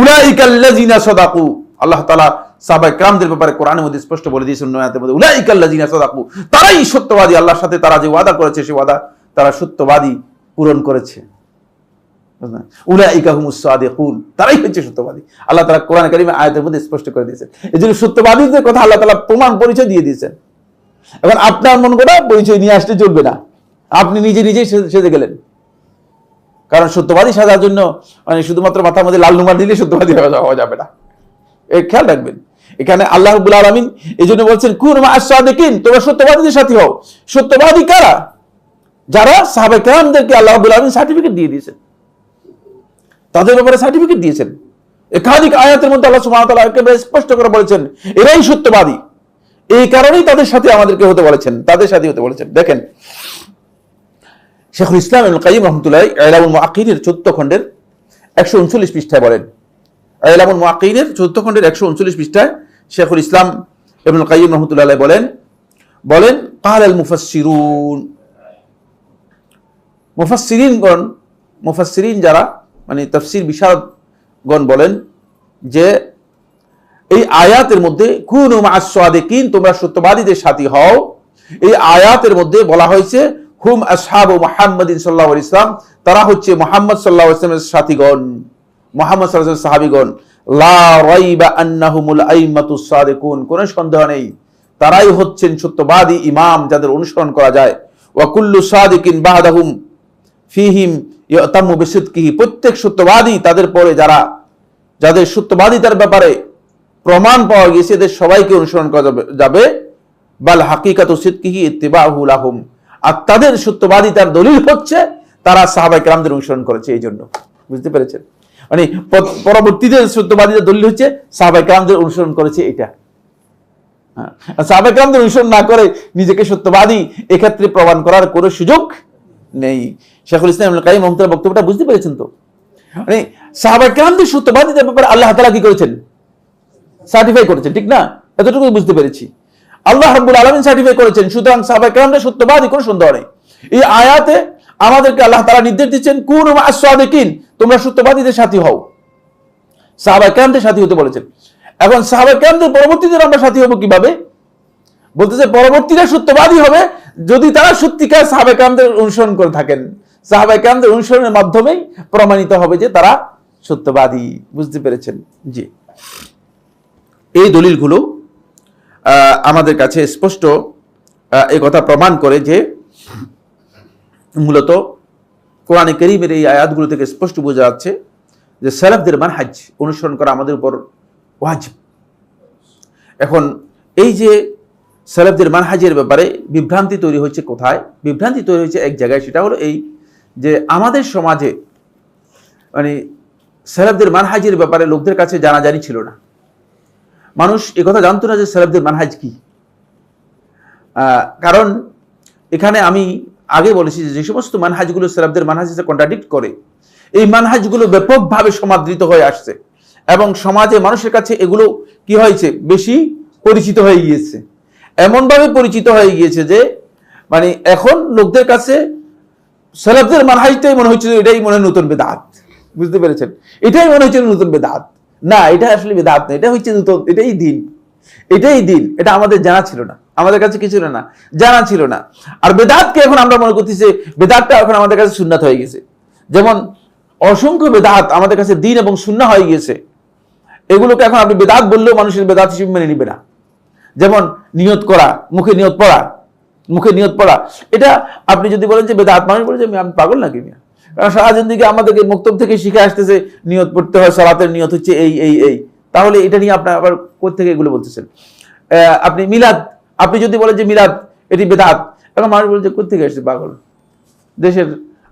উলাইকাল্লাযীনা সাদাকু, আল্লাহ তাআলা সাহাবায়ে কেরামদের ব্যাপারে কোরআনের মধ্যে স্পষ্ট বলে দিয়েছেন আয়াতের মধ্যে, উলাইকাল্লাযীনা সাদাকু, তারাই সত্যবাদী। আল্লাহর সাথে তারা যে ওয়াদা করেছে সেই ওয়াদা তারা সত্যবাদী পূরণ করেছে। উলাইকা হুমুস সাদিকুন, তারাই হচ্ছে সত্যবাদী। আল্লাহ তাআলা কোরআন কারীমে আয়াতের মধ্যে স্পষ্ট করে দিয়েছেন। এজন্য সত্যবাদীদের কথা আল্লাহ তাআলা প্রমাণ পরিচয় দিয়ে দিয়েছেন। এখন আপনার মন গড়া পরিচয় নিয়ে আসতে চলবে না, আপনি নিজেই সেজে গেলেন। কারণ সত্যবাদী সাজার জন্য মানে শুধুমাত্র মাথার মধ্যে লাল রুমাল দিলে সত্যবাদী হওয়া যাবে না, এই খেয়াল রাখবেন। এখানে আল্লাহ রাব্বুল আলামিন এই জন্য বলছেন কুনু মা'আস সাদিকিন, তোমরা সত্যবাদীদের সাথী হও। সত্যবাদী কারা? যারা সাহাবায়ে কেরামদেরকে আল্লাহ রাব্বুল আলামিন সার্টিফিকেট দিয়ে দিয়েছেন, তাদের ব্যাপারে সার্টিফিকেট দিয়েছেন। একাধিক আয়াতের মধ্যে আল্লাহ সুবহানাহু ওয়া তাআলা একেবারে স্পষ্ট করে বলেছেন এরাই সত্যবাদী। এই কারণেই তাদের সাথে আমাদেরকে হতে বলেছেন, তাদের সাথে হতে বলেছেন। দেখেন শেখুল ইসলাম ইবনুল কাইয়্যিম রাহমাতুল্লাহ ইলামুল মুআক্কিনের 14 খণ্ডের 139 পৃষ্ঠায় বলেন, ইলামুল মুআক্কিনের 14 খণ্ডের 139 পৃষ্ঠায় শেখুল ইসলাম ইবনুল কাইয়্যিম রাহমাতুল্লাহ বলেন ক্বালাল মুফাসসিরুন, মুফাসসিরিন যারা মানে তাফসীর বিশারদগণ বলেন যে এই আয়াতের মধ্যে কুনু মা'আস সাদিকিন, তোমরা সত্যবাদীদের সাথী হও, এই আয়াতের মধ্যে বলা হয়েছে হুম আসহাবু মুহাম্মাদিন সাল্লাল্লাহু আলাইহি ওয়াসাল্লাম, তারা হচ্ছে মুহাম্মদ সাল্লাল্লাহু আলাইহি ওয়াসাল্লামের সাথীগণ, মুহাম্মদ সাল্লাল্লাহু আলাইহি ওয়াসাল্লাম সাহাবীগণ। লা রাইবা আন্নাহুমুল আইম্মাতুস সাদিকুন, কোনো সন্দেহ নেই তারাই হচ্ছেন সত্যবাদী ইমাম যাদের অনুসরণ করা যায়। ওয়া কুল্লু সাদিকিন বা'দাহুম ফীহিম ইয়াতাম্মু বিসিদকিহি, প্রত্যেক সত্যবাদী তাদের পরে যাদের সত্যবাদিতার ব্যাপারে প্রমাণ পাওয়া গেছে এদের সবাইকে অনুসরণ করা যাবে। বাল হাকিকাতু সিদকিহি ইত্তিবাউহু লাহুম, আর তাদের সত্যবাদিতার দলিল হচ্ছে তারা সাহাবায়ে কেরামদের অনুসরণ করেছে। এই জন্য বুঝতে পেরেছেন, মানে পরবর্তীদের সত্যবাদিতার দলিল হচ্ছে সাহাবায়ে কেরামদের অনুসরণ করেছে। এটা সাহাবায়ে কেরামদের অনুসরণ না করে নিজেকে সত্যবাদী এক্ষেত্রে প্রমাণ করার কোনো সুযোগ নেই। শেখুল ইসলাম ইবনুল কাইয়্যিম রাহমাতুল্লাহ বক্তব্যটা বুঝতে পেরেছেন তো? মানে সাহাবায়ে কেরামদের সত্যবাদিতার ব্যাপারে আল্লাহ তাআলা কি করেছেন? সার্টিফাই করেছেন, ঠিক না? এতটুকু বুঝতে পেরেছি। আল্লাহ রাব্বুল আলামিন সার্টিফাই করেছেন, সুতরাং সাহাবায়ে কেরামরা সত্যবাদী, কোনো সন্দেহ নেই। এই আয়াতে আমাদেরকে আল্লাহ তাআলা নির্দেশ দিচ্ছেন কুনু মা'আস সাদিকিন, তোমরা সত্যবাদীদের সাথী হও। সাহাবায়ে কেরামদের সাথী হতে বলেছেন। এখন সাহাবায়ে কেরামদের পরবর্তীদের আমরা সাথী হব কিভাবে? বলতেছে পরবর্তীরা সত্যবাদী হবে যদি তারা সত্যিকার সাহাবায়ে কেরামদের অনুসরণ করে থাকেন। সাহাবায়ে কেরামদের অনুসরণের মাধ্যমেই প্রমাণিত হবে যে তারা সত্যবাদী। বুঝতে পেরেছেন? জি, এই দলিলগুলো আমাদের কাছে স্পষ্ট এই কথা প্রমাণ করে যে মূলত কোরআনে কারীমের এই আয়াতগুলো থেকে স্পষ্ট বোঝা যাচ্ছে যে সালাফদের মানহাজ অনুসরণ করা আমাদের উপর ওয়াজিব। এখন এই যে সালাফদের মানহাজের ব্যাপারে বিভ্রান্তি তৈরি হয়েছে কোথায়? বিভ্রান্তি তৈরি হয়েছে এক জায়গায়, সেটা হলো এই যে আমাদের সমাজে মানে সালাফদের মানহাজের ব্যাপারে লোকদের কাছে জানাজানি ছিল না। মানুষ একথা জানতো না যে সালাফদের মানহাজ কি। কারণ এখানে আমি আগে বলেছি যে সমস্ত মানহাজগুলো সালাফদের মানহাজের সাথে কন্ট্রাডিক্ট করে, এই মানহাজগুলো ব্যাপকভাবে সমাদৃত হয়ে আসছে এবং সমাজে মানুষের কাছে এগুলো কি হয়েছে, বেশি পরিচিত হয়ে গিয়েছে। এমনভাবে পরিচিত হয়ে গিয়েছে যে মানে এখন লোকদের কাছে সালাফদের মানহাজটাই মনে হচ্ছে এটাই মনে হয় নতুন বেদাত। বুঝতে পেরেছেন? এটাই মনে হচ্ছে নতুন বেদাত। না, এটা আসলে বেদাত না, এটা হচ্ছে নতুন, এটাই দিন, এটাই দিন। এটা আমাদের জানা ছিল না, আমাদের কাছে কি ছিল না, জানা ছিল না। আর বেদাতকে এখন আমরা মনে করতেছি যে বেদাতটা এখন আমাদের কাছে সুন্নাত হয়ে গেছে। যেমন অসংখ্য বেদাত আমাদের কাছে দিন এবং সুন্নাহ হয়ে গেছে, এগুলোকে এখন আপনি বেদাত বললেও মানুষের বেদাত হিসেবে মেনে নিবে না। যেমন নিয়ত করা, মুখে নিয়ত পড়া, এটা আপনি যদি বলেন যে বেদাত, মানুষ বলে যে আমি পাগল নাকি মিয়া, কারণ সারা জিন্দেগি আমাদেরকে মক্তব থেকে শিখে আসতেছে নিয়ত পড়তে হয়, সালাতের নিয়ত হচ্ছে এই, তাহলে এটা নিয়ে আপনার আবার কোথেকে এগুলো বলতেছেন? আপনি মিলাদ, আপনি যদি বলেন যে মিলাদ এটি বেদাত, এখন মানুষ বলে যে কোথেকে আসছে পাগল, দেশের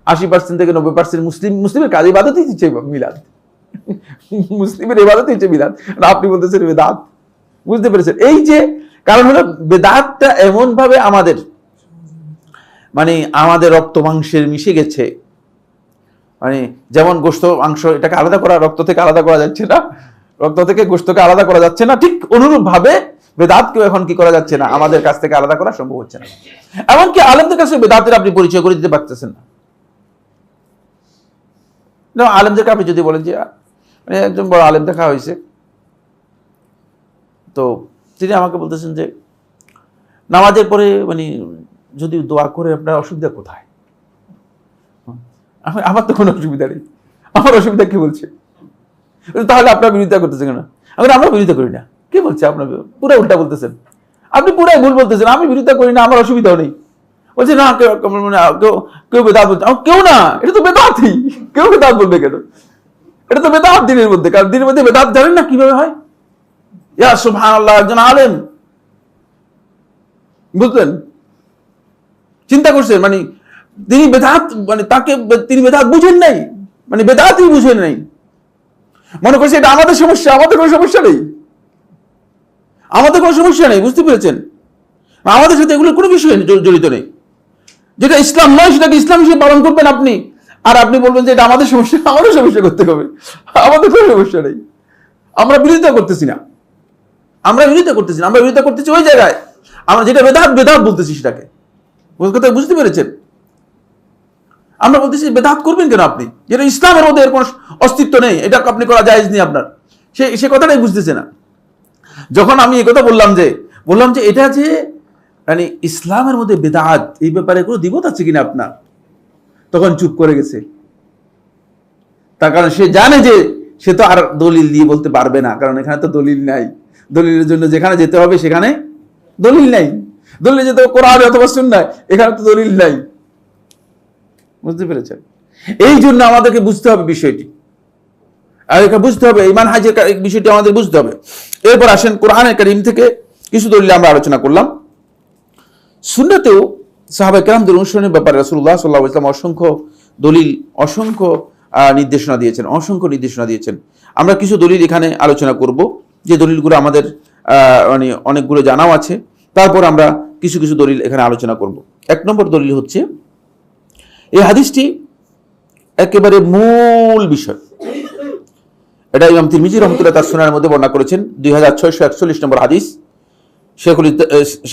80% থেকে 90% মুসলিমের কাজ ইবাদতই হচ্ছে মিলাদ, মুসলিমের ইবাদতই হচ্ছে মিলাদ, আপনি বলতেছেন বেদাত। বুঝতে পেরেছেন? এই যে কারণ হলো বেদাতটা এমন ভাবে আমাদের রক্ত মাংসের মিশে গেছে, মানে যেমন গোশত মাংস এটাকে আলাদা করা, রক্ত থেকে আলাদা করা যাচ্ছে না, রক্ত থেকে গোশতকে আলাদা করা যাচ্ছে না, ঠিক অনুরূপ ভাবে বেদাতকেও এখন কি করা যাচ্ছে না, আমাদের কাছ থেকে আলাদা করা সম্ভব হচ্ছে না। এমনকি আলেমদের কাছে বেদাতের আপনি পরিচয় করে দিতে পারতেছেন না। আলেমদেরকে আপনি যদি বলেন যে মানে একজন বড় আলেম দেখা হয়েছে, তো তিনি আমাকে বলতেছেন যে নামাজের পরে মানে যদি দোয়া করে আপনার অসুবিধা কোথায়? আমার তো কোনো অসুবিধা নেই, আমার অসুবিধা কি বলছে? তাহলে আপনার বিরোধিতা করতেছেন কেন? আমরা বিরোধিতা করি না। কি বলছে আপনার? পুরো উল্টা বলতেছেন, আপনি পুরাই ভুল বলতেছেন। আমি বিরোধিতা করি না, আমার অসুবিধাও নেই। বলছে না, কেউ বেদাত বলছে, কেউ না, এটা তো বেদাতই, কেউ বেদাত বলবে কেন? এটা তো বেদাত দিনের মধ্যে, কারণ দিনের মধ্যে বেদাত জানেন না কিভাবে হয়। ইয়া সুবহানাল্লাহ, একজন আলেম, বুঝলেন, চিন্তা করছেন, মানে তিনি বেদাত, মানে তিনি বেদাত বুঝেন নাই, মানে বেদাতই বুঝেন নাই, মনে করছে এটা আমাদের সমস্যা। আমাদের কোনো সমস্যা নেই, আমাদের কোনো সমস্যা নেই। বুঝতে পেরেছেন? আমাদের সাথে এগুলোর কোনো বিষয় জড়িত নেই। যেটা ইসলাম নয় সেটাকে ইসলাম হিসেবে পালন করবেন আপনি, আর আপনি বলবেন যে এটা আমাদের সমস্যা, আমারও সমস্যা করতে হবে, আমাদের কোনো সমস্যা নেই। আমরা বিরোধিতা করতেছি না, আমরা বিরোধিতা করতেছি ওই জায়গায় আমরা যেটা বেদাত বলতেছি সেটাকে। কথা বুঝতে পেরেছেন? আমরা বলতেছি বেদাত করবেন কেন আপনি, যেটা ইসলামের মধ্যে এর কোনো অস্তিত্ব নেই, এটা আপনি করা জায়েজ নেই আপনার, সে কথাটাই বুঝতেছে না। যখন আমি এই কথা বললাম যে এটা যে মানে ইসলামের মধ্যে বেদাত, এই ব্যাপারে কোনো দ্বিমত আছে কিনা আপনার, তখন চুপ করে গেছে। তার কারণ সে জানে যে সে তো আর দলিল দিয়ে বলতে পারবে না, কারণ এখানে তো দলিল নাই। দলিলের জন্য যেখানে যেতে হবে সেখানে দলিল নাই, দলিল যেতে হবে কোরআন অথবা সুন্নাহ, এখানে তো দলিল নাই। বুঝতে পেরেছেন? এই জন্য আমাদেরকে বুঝতে হবে বিষয়টি, আর এটা বুঝতে হবে এই মানহাজের বিষয়টি আমাদের বুঝতে হবে। এরপর আসেন কোরআনের কারীম থেকে কিছু দলিল আমরা আলোচনা করলাম। সুন্নাতেও সাহাবায়ে কেরামদের অনুসরণের ব্যাপারে রাসূলুল্লাহ সাল্লাল্লাহু আলাইহি ওয়াসাল্লাম অসংখ্য দলিল, অসংখ্য নির্দেশনা দিয়েছেন। আমরা কিছু দলিল এখানে আলোচনা করব, যে দলিলগুলো আমাদের মানে অনেকগুলো জানাও আছে। তারপর আমরা কিছু কিছু দলিল এখানে আলোচনা করব। 1 নম্বর দলিল হচ্ছে এই হাদিসটি একেবারে মূল বিষয়। এটা ইমাম তিরমিজি রাহমাতুল্লাহ তার সুনানের মধ্যে বর্ণনা করেছেন, 2641 নম্বর হাদিস।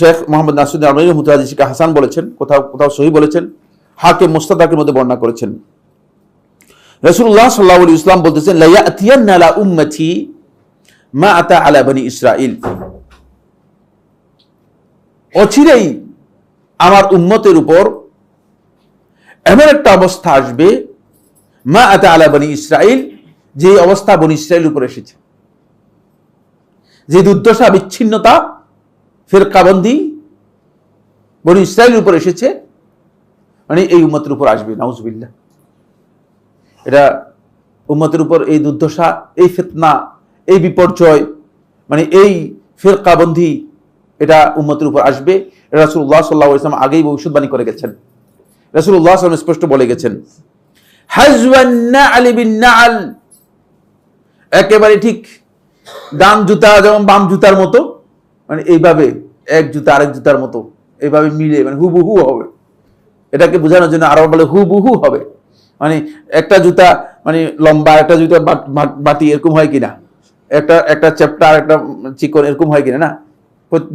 শেখ মোহাম্মদ নাসিরুদ্দিন আলবানী রাহমাতুল্লাহ হাদিসকে হাসান বলেছেন, কোথাও সহিহ বলেছেন, হাকিম মুস্তাদরাকের মধ্যে বর্ণনা করেছেন। রাসূলুল্লাহ সাল্লাল্লাহু আলাইহি ওয়াসাল্লাম বলতেছেন, লা ইয়াতিয়ান্না আলা উম্মতি মা আতা আলা বনি ইসরাঈল, অচিরেই আমার উম্মতের উপর এমন একটা অবস্থা আসবে, মা আতা আলা বনি ইসরাঈল, যে অবস্থা বনি ইসরাঈলের উপর এসেছে, যে দুর্দশা, বিচ্ছিন্নতা, ফিরকাবন্দি বনি ইসরাঈলের উপর এসেছে, মানে এই উম্মতের উপর আসবে। নাউজুবিল্লাহ। এটা উম্মতের উপর এই দুর্দশা, এই ফিতনা, এই বিপর্যয়, মানে এই ফিরকাবন্দি, এটা উম্মতের উপর আসবে। রাসূলুল্লাহ সাল্লাল্লাহু আলাইহি ওয়াসাল্লাম আগেই ভবিষ্যৎবাণী করে গেছেন। রাসূলুল্লাহ সাল্লাল্লাহু আলাইহি ওয়াসাল্লাম স্পষ্ট বলে গেছেন, হাজওয়ান না'ল বিন না'ল, একেবারে ঠিক ডান জুতা যেমন বাম জুতার মতো, মানে এইভাবে এক জুতা আরেক জুতার মতো এইভাবে মিলে মানে হুবহু হবে। এটাকে বোঝানোর জন্য আরো বলে হুবহু হবে, মানে একটা জুতা মানে লম্বা, একটা জুতা বাটি এরকম হয় কিনা, একটা চ্যাপ্টা আর একটা চিকন এরকম হয় কিনা, না,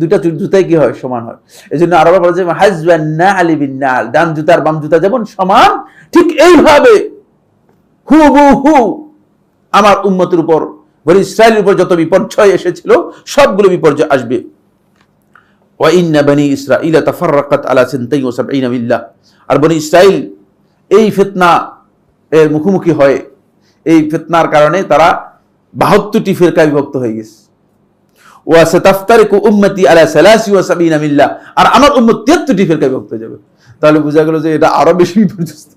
দুইটা জুতাই কি হয়, সমান হয়। এই জন্য আরো বলে যে হাজবান না আলি বিন নাল, ডান জুতার বাম জুতা যেমন সমান, ঠিক এইভাবে হুবহু আমার উম্মতের উপর, বনি ইসরাইলের উপর যত বিপর্যয় এসেছিল সবগুলো বিপর্যয় আসবে। ওয়া ইন্না বনি ইসরাঈল তাফাররাকাত আলা 72 মিল্লাহ, আর বনি ইসরাইল এই ফিতনা এর মুখোমুখি হয়, এই ফিতনার কারণে তারা 72টি ফিরকায় বিভক্ত হয়ে গেছে। ওয়া সাতাফতারিকু উম্মতি আলা 73 মিল্লাহ, আর আমার উম্মত 73টি ফিরকায় বিভক্ত হয়ে যাবে। তাহলে বোঝা গেল যে এটা আরো বেশি বিপর্যস্ত।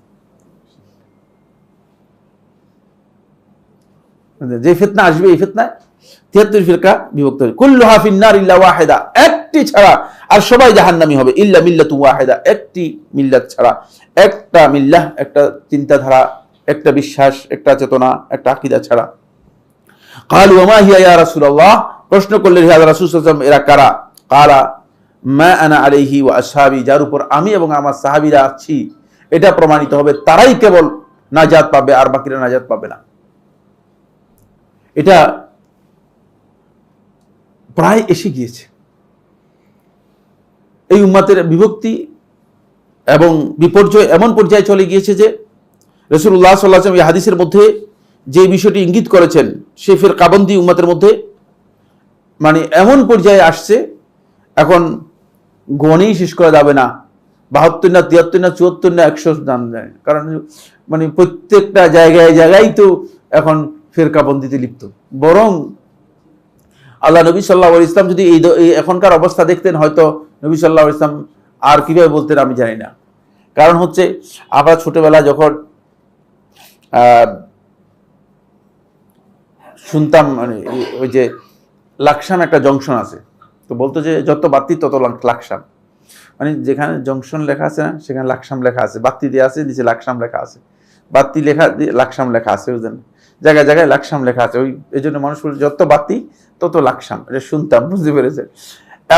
যে ফিতনা আসবে এই ফিতনায় 73 ফিরকা বিভক্ত হবে। কুল্লুহা ফিন্নার ইল্লা ওয়াহিদা, একটি ছাড়া আর সবাই জাহান্নামী হবে। ইল্লা মিল্লাতু ওয়াহিদা, একটি মিল্লাত ছাড়া, একটা মিল্লাহ, একটা চিন্তাধারা, একটা বিশ্বাস, একটা চেতনা, একটা আকীদা ছাড়া। ক্বালু ওয়া মা হিয়া ইয়া রাসূলুল্লাহ, প্রশ্ন করলেন হে রাসূল সাল্লাল্লাহু আলাইহি ওয়াসাল্লাম, এরা কারা? ক্বালা মা আনা আলাইহি ওয়া আসহাবি, যার উপর আমি এবং আমার সাহাবীরা আছি, এটা প্রমাণিত হবে তারাই কেবল নাজাত পাবে, আর বাকিরা নাজাত পাবে না। এটা প্রায় এসে গিয়েছে। এই উম্মতের বিভক্তি এবং বিপর্যয় এমন পর্যায়ে চলে গিয়েছে যে রাসূলুল্লাহ সাল্লাল্লাহু আলাইহি ওয়াসাল্লাম এই হাদিসের মধ্যে যে বিষয়টি ইঙ্গিত করেছেন, সে ফিরকাবন্দি উম্মতের মধ্যে মানে এমন পর্যায়ে আসছে, এখন গণেই শেষ করা যাবে না, 72 না 73 না 74 না 100 জান যায়, কারণ মানে প্রত্যেকটা জায়গায় জায়গায় তো এখন ফিরকাবন্দিতে লিপ্ত। বরং আল্লাহ নবী সাল্লাল্লাহু আলাইহি ওয়াসাল্লাম যদি এই এখনকার অবস্থা দেখতেন, হয়তো নবী সাল্লাল্লাহু আলাইহি ওয়াসাল্লাম আর কিভাবে বলতেন আমি জানি না। কারণ হচ্ছে আমরা ছোটবেলা যখন শুনতাম, মানে ওই যে লাকসাম একটা জংশন আছে, তো বলতো যে যত বাতি তত লাকসাম, মানে যেখানে জংশন লেখা আছে না সেখানে লাকসাম লেখা আছে, বাতি দিয়ে আছে, নিচে লাকসাম লেখা আছে, বাতি লেখা লাকসাম লেখা আছে, বুঝলেন, জায়গায় জায়গায় লাকসাম লেখা আছে। ওই এই জন্য মানুষ বলে যত বাতি তত লাকসাম, এটা শুনতাম, বুঝতে পেরেছেন।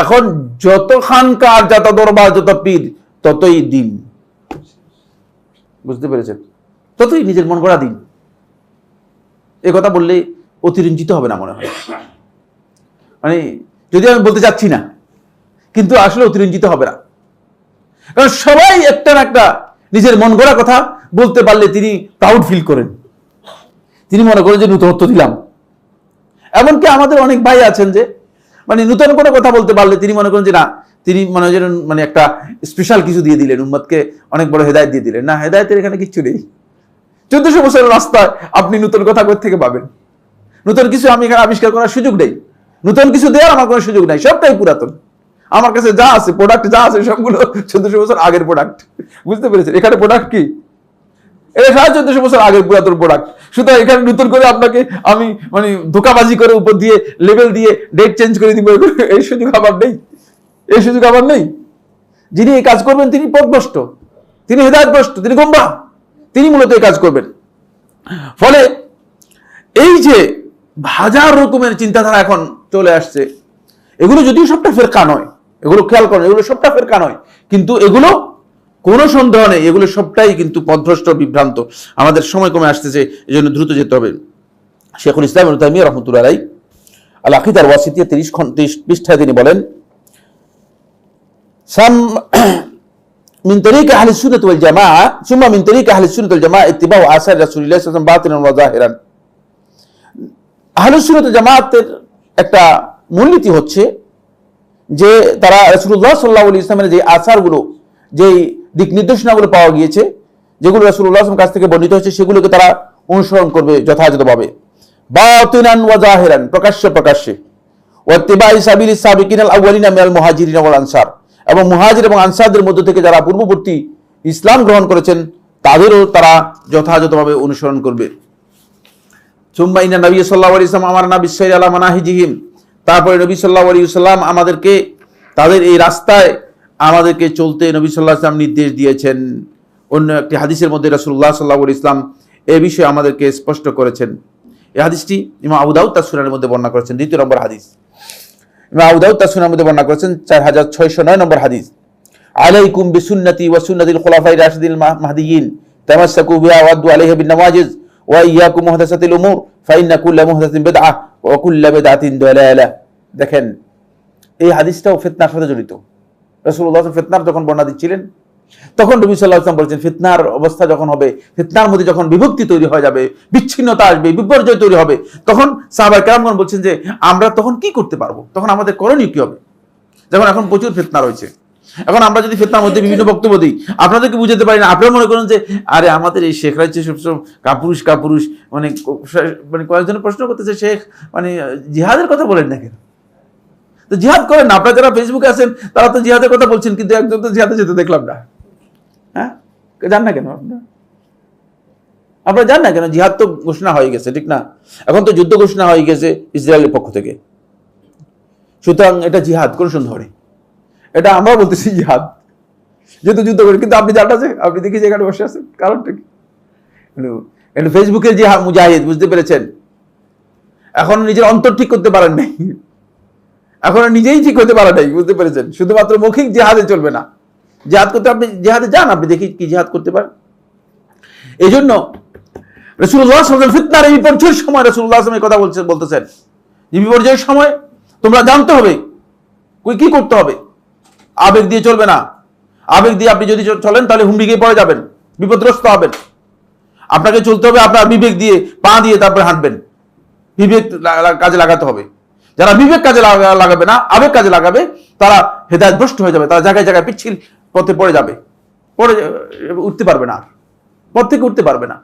এখন যত খানকার, যত দরবার, যত পীর, ততই দিন, বুঝতে পেরেছেন, ততই নিজের মন গড়া দিন। এ কথা বললে অতিরঞ্জিত হবে না মনে হয়, মানে যদি আমি বলতে চাচ্ছি না, কিন্তু আসলে অতিরঞ্জিত হবে না, কারণ সবাই একটা না একটা নিজের মন গড়া কথা বলতে পারলে তিনি প্রাউড ফিল করেন, তিনি মনে করেন যে নতুনত্ব দিলাম। এমনকি আমাদের অনেক ভাই আছেন যে মানে নতুন কোনো কথা বলতে পারলে তিনি মনে করেন যে না, তিনি মনে করেন মানে একটা স্পেশাল কিছু দিয়ে দিলেন, উম্মতকে অনেক বড় হেদায়েত দিয়ে দিলেন। না, হেদায়েতের এখানে কিচ্ছু নেই। 1400 বছরের রাস্তায় আপনি নতুন কথা কোথা থেকে পাবেন? নতুন কিছু আমি এখানে আবিষ্কার করার সুযোগ নেই, নতুন কিছু দেওয়ার আমার কোনো সুযোগ নাই, সবটাই পুরাতন। আমার কাছে যা আছে, প্রোডাক্ট যা আছে, সবগুলো 1400 বছর আগের প্রোডাক্ট, বুঝতে পেরেছেন। এখানে প্রোডাক্ট কি, এটা 1450 বছর আগের পুরাতন প্রোডাক্ট। সুতরাং এখানে নতুন করে আপনাকে আমি মানে ধোকাবাজি করে উপর দিয়ে লেবেল দিয়ে ডেট চেঞ্জ করে দিব, এই সুযোগ আমার নেই, এই সুযোগ আমার নেই। যিনি এই কাজ করবেন তিনি পথভ্রষ্ট, তিনি হেদায়েতভ্রষ্ট, তিনি গোমরাহ, তিনি মূলত এই কাজ করবেন। ফলে এই যে হাজার রকমের চিন্তাধারা এখন চলে আসছে, এগুলো যদিও সবটা ফেরকা নয়, এগুলো খেয়াল করেন, এগুলো সবটা ফেরকা নয়, কিন্তু এগুলো কোনো সন্দেহ নেই এগুলো সবটাই কিন্তু পথভ্রষ্ট, বিভ্রান্ত। আমাদের সময় কমে আসতেছে, এই জন্য দ্রুত যেতে হবে। শেখুল ইসলাম ইবনে তাইমিয়া রাহমাতুল্লাহ আলাইহি আল আকিদার ওয়াসিতিয়া 30 পৃষ্ঠায় তিনি বলেন, মিন তরিক আহলে সুন্নাত ওয়াল জামাআহ সুম্মা মিন তরিক আহলে সুন্নাত ওয়াল জামাআহ ইত্তিবাউ আসার রাসূলুল্লাহ সাল্লাল্লাহু আলাইহি ওয়াসাল্লাম বাতিনান ওয়া যাহিরান। আহলে সুন্নাত ওয়াল জামাআতের একটা মূলনীতি হচ্ছে যে তারা রাসূলুল্লাহ সাল্লাল্লাহু আলাইহি ওয়াসাল্লামের যে আসারগুলো, যেই দিক নির্দেশনাগুলো পাওয়া গিয়েছে, যেগুলো রাসূলুল্লাহ সাল্লাল্লাহু আলাইহি ওয়াসাল্লামের কাছ থেকে বর্ণিত হয়েছে, সেগুলোকে তারা অনুসরণ করবে যথাযথভাবে। বাতিনান ওয়া যাহিরান, প্রকাশ্যে প্রকাশ্যে। ওয়া ইত্তিবাই সাবিলিস সাবিকিনাল আউয়ালিনা মিনাল মুহাজিরিন ওয়াল আনসার, এবং মুহাজির এবং আনসারদের মধ্য থেকে যারা পূর্ববর্তী ইসলাম গ্রহণ করেছেন তাদেরও তারা যথাযথভাবে অনুসরণ করবে। সুম্মা ইন্না নবী সাল্লাল্লাহু আলাইহি ওয়াসাল্লাম আমারনা বিসসাইরি আলা মানাহিজিহিম, তারপরে নবী সাল্লাল্লাহু আলাইহি ওয়াসাল্লাম আমাদেরকে তাদের এই রাস্তায় আমাদেরকে চলতে নবী সাল্লাল্লাহু আলাইহি ওয়াসাল্লাম নির্দেশ দিয়েছেন। অন্য একটি হাদিসের মধ্যে রাসূলুল্লাহ সাল্লাল্লাহু আলাইহি ওয়াসাল্লাম এই বিষয়ে আমাদেরকে স্পষ্ট করেছেন। এই হাদিসটি ইমাম আবু দাউদ তার সুনানের মধ্যে বর্ণনা করেছেন, 2 নম্বর হাদিস। ইমাম আবু দাউদ তার সুনানের মধ্যে বর্ণনা করেছেন 4609 নম্বর হাদিস। আলাইকুম বিসুন্নতি ওয়া সুন্নাতিল খুলাফায়ে রাশিদিন মাহদিয়িন তামাসসাকু বিহা ওয়া আদু আলাইহা বিন নওয়াজিজ ওয়া ইয়্যাকুম মুহদাসাতিল উমুর ফাইন্না কুল্লা মুহদাসাতিন বিদআহ ওয়া কুল্লা বিদআতিন দালালাহ। দেখেন এই হাদিসটাও ফিতনার সাথে জড়িত। রাসূলুল্লাহ ফিতনার যখন বর্ণনা দিচ্ছিলেন তখন নবী সাল্লাল্লাহু আলাইহি ওয়াসাল্লাম বলেছেন, ফিতনার অবস্থা যখন হবে, ফিতনার মধ্যে যখন বিভক্তি তৈরি হয়ে যাবে, বিচ্ছিন্নতা আসবে, বিপর্যয় তৈরি হবে, তখন সাহাবায়ে কেরামগণ বলছেন যে আমরা তখন কি করতে পারবো, তখন আমাদের করণীয় কি হবে? যখন এখন প্রচুর ফিতনা রয়েছে, এখন আমরা যদি ফিতনার মধ্যে বিভিন্ন বক্তব্য দিই, আপনাদেরকে বুঝাতে পারি না, আপনারা মনে করেন যে আরে আমাদের এই শেখরা হচ্ছে সবসময় কাপুরুষ, মানে কয়েকজন প্রশ্ন করতেছে, শেখ মানে জিহাদের কথা বলেন না কেন? তো জিহাদ করেন না, আপনারা যারা ফেসবুকে আছেন তারা তো জিহাদের কথা বলছেন, কিন্তু একজন তো জিহাদে যেতে দেখলাম না। হ্যাঁ, জান না কেন আপনারা জান না কেন? জিহাদ তো ঘোষণা হয়ে গেছে, ঠিক না? এখন তো যুদ্ধ ঘোষণা হয়ে গেছে ইসরায়েলের পক্ষ থেকে, সুতরাং এটা জিহাদ, কোন সন্দেহ নেই। এটা আমরা বলতেছি জিহাদ, যেহেতু যুদ্ধ করি। কিন্তু আপনি জানটা যে আপনি দেখি যে এখানে বসে আছেন, কারণটা কি? ফেসবুকের যে মুজাহিদ, বুঝতে পেরেছেন? এখন নিজের অন্তর ঠিক করতে পারেন নাই, এখন নিজেই ঠিক করতে পারেন নাই, বুঝতে পেরেছেন? শুধুমাত্র মৌখিক জিহাদে চলবে না, জিহাদ করতে আপনি জিহাদে যান, আপনি দেখি কি জিহাদ করতে পারেন। এই জন্য রাসূলুল্লাহ সাল্লাল্লাহু আলাইহি ওয়াসাল্লাম ফিতনার এই বিপর্যয়ের সময় রাসূলুল্লাহ সাল্লাল্লাহু আলাইহি ওয়াসাল্লাম কথা বলতেছেন যে বিপর্যয়ের সময় তোমরা জানতে হবে কি করতে হবে। আবেগ দিয়ে চলবে না। আবেগ দিয়ে আপনি যদি চলেন তাহলে হুমড়ি পড়ে যাবেন, বিপদগ্রস্ত হবেন। আপনাকে চলতে হবে আপনার বিবেক দিয়ে, পা দিয়ে, তারপরে হাঁটবেন। বিবেক কাজে লাগাতে হবে। যারা বিবেক কাজে লাগাবে না, আবেগ কাজে লাগাবে, তারা হেদায়েতভ্রষ্ট হয়ে যাবে, তারা জায়গায় জায়গায় পিচ্ছিল পথে পড়ে যাবে, উঠতে পারবে না, পথ থেকে উঠতে পারবে না।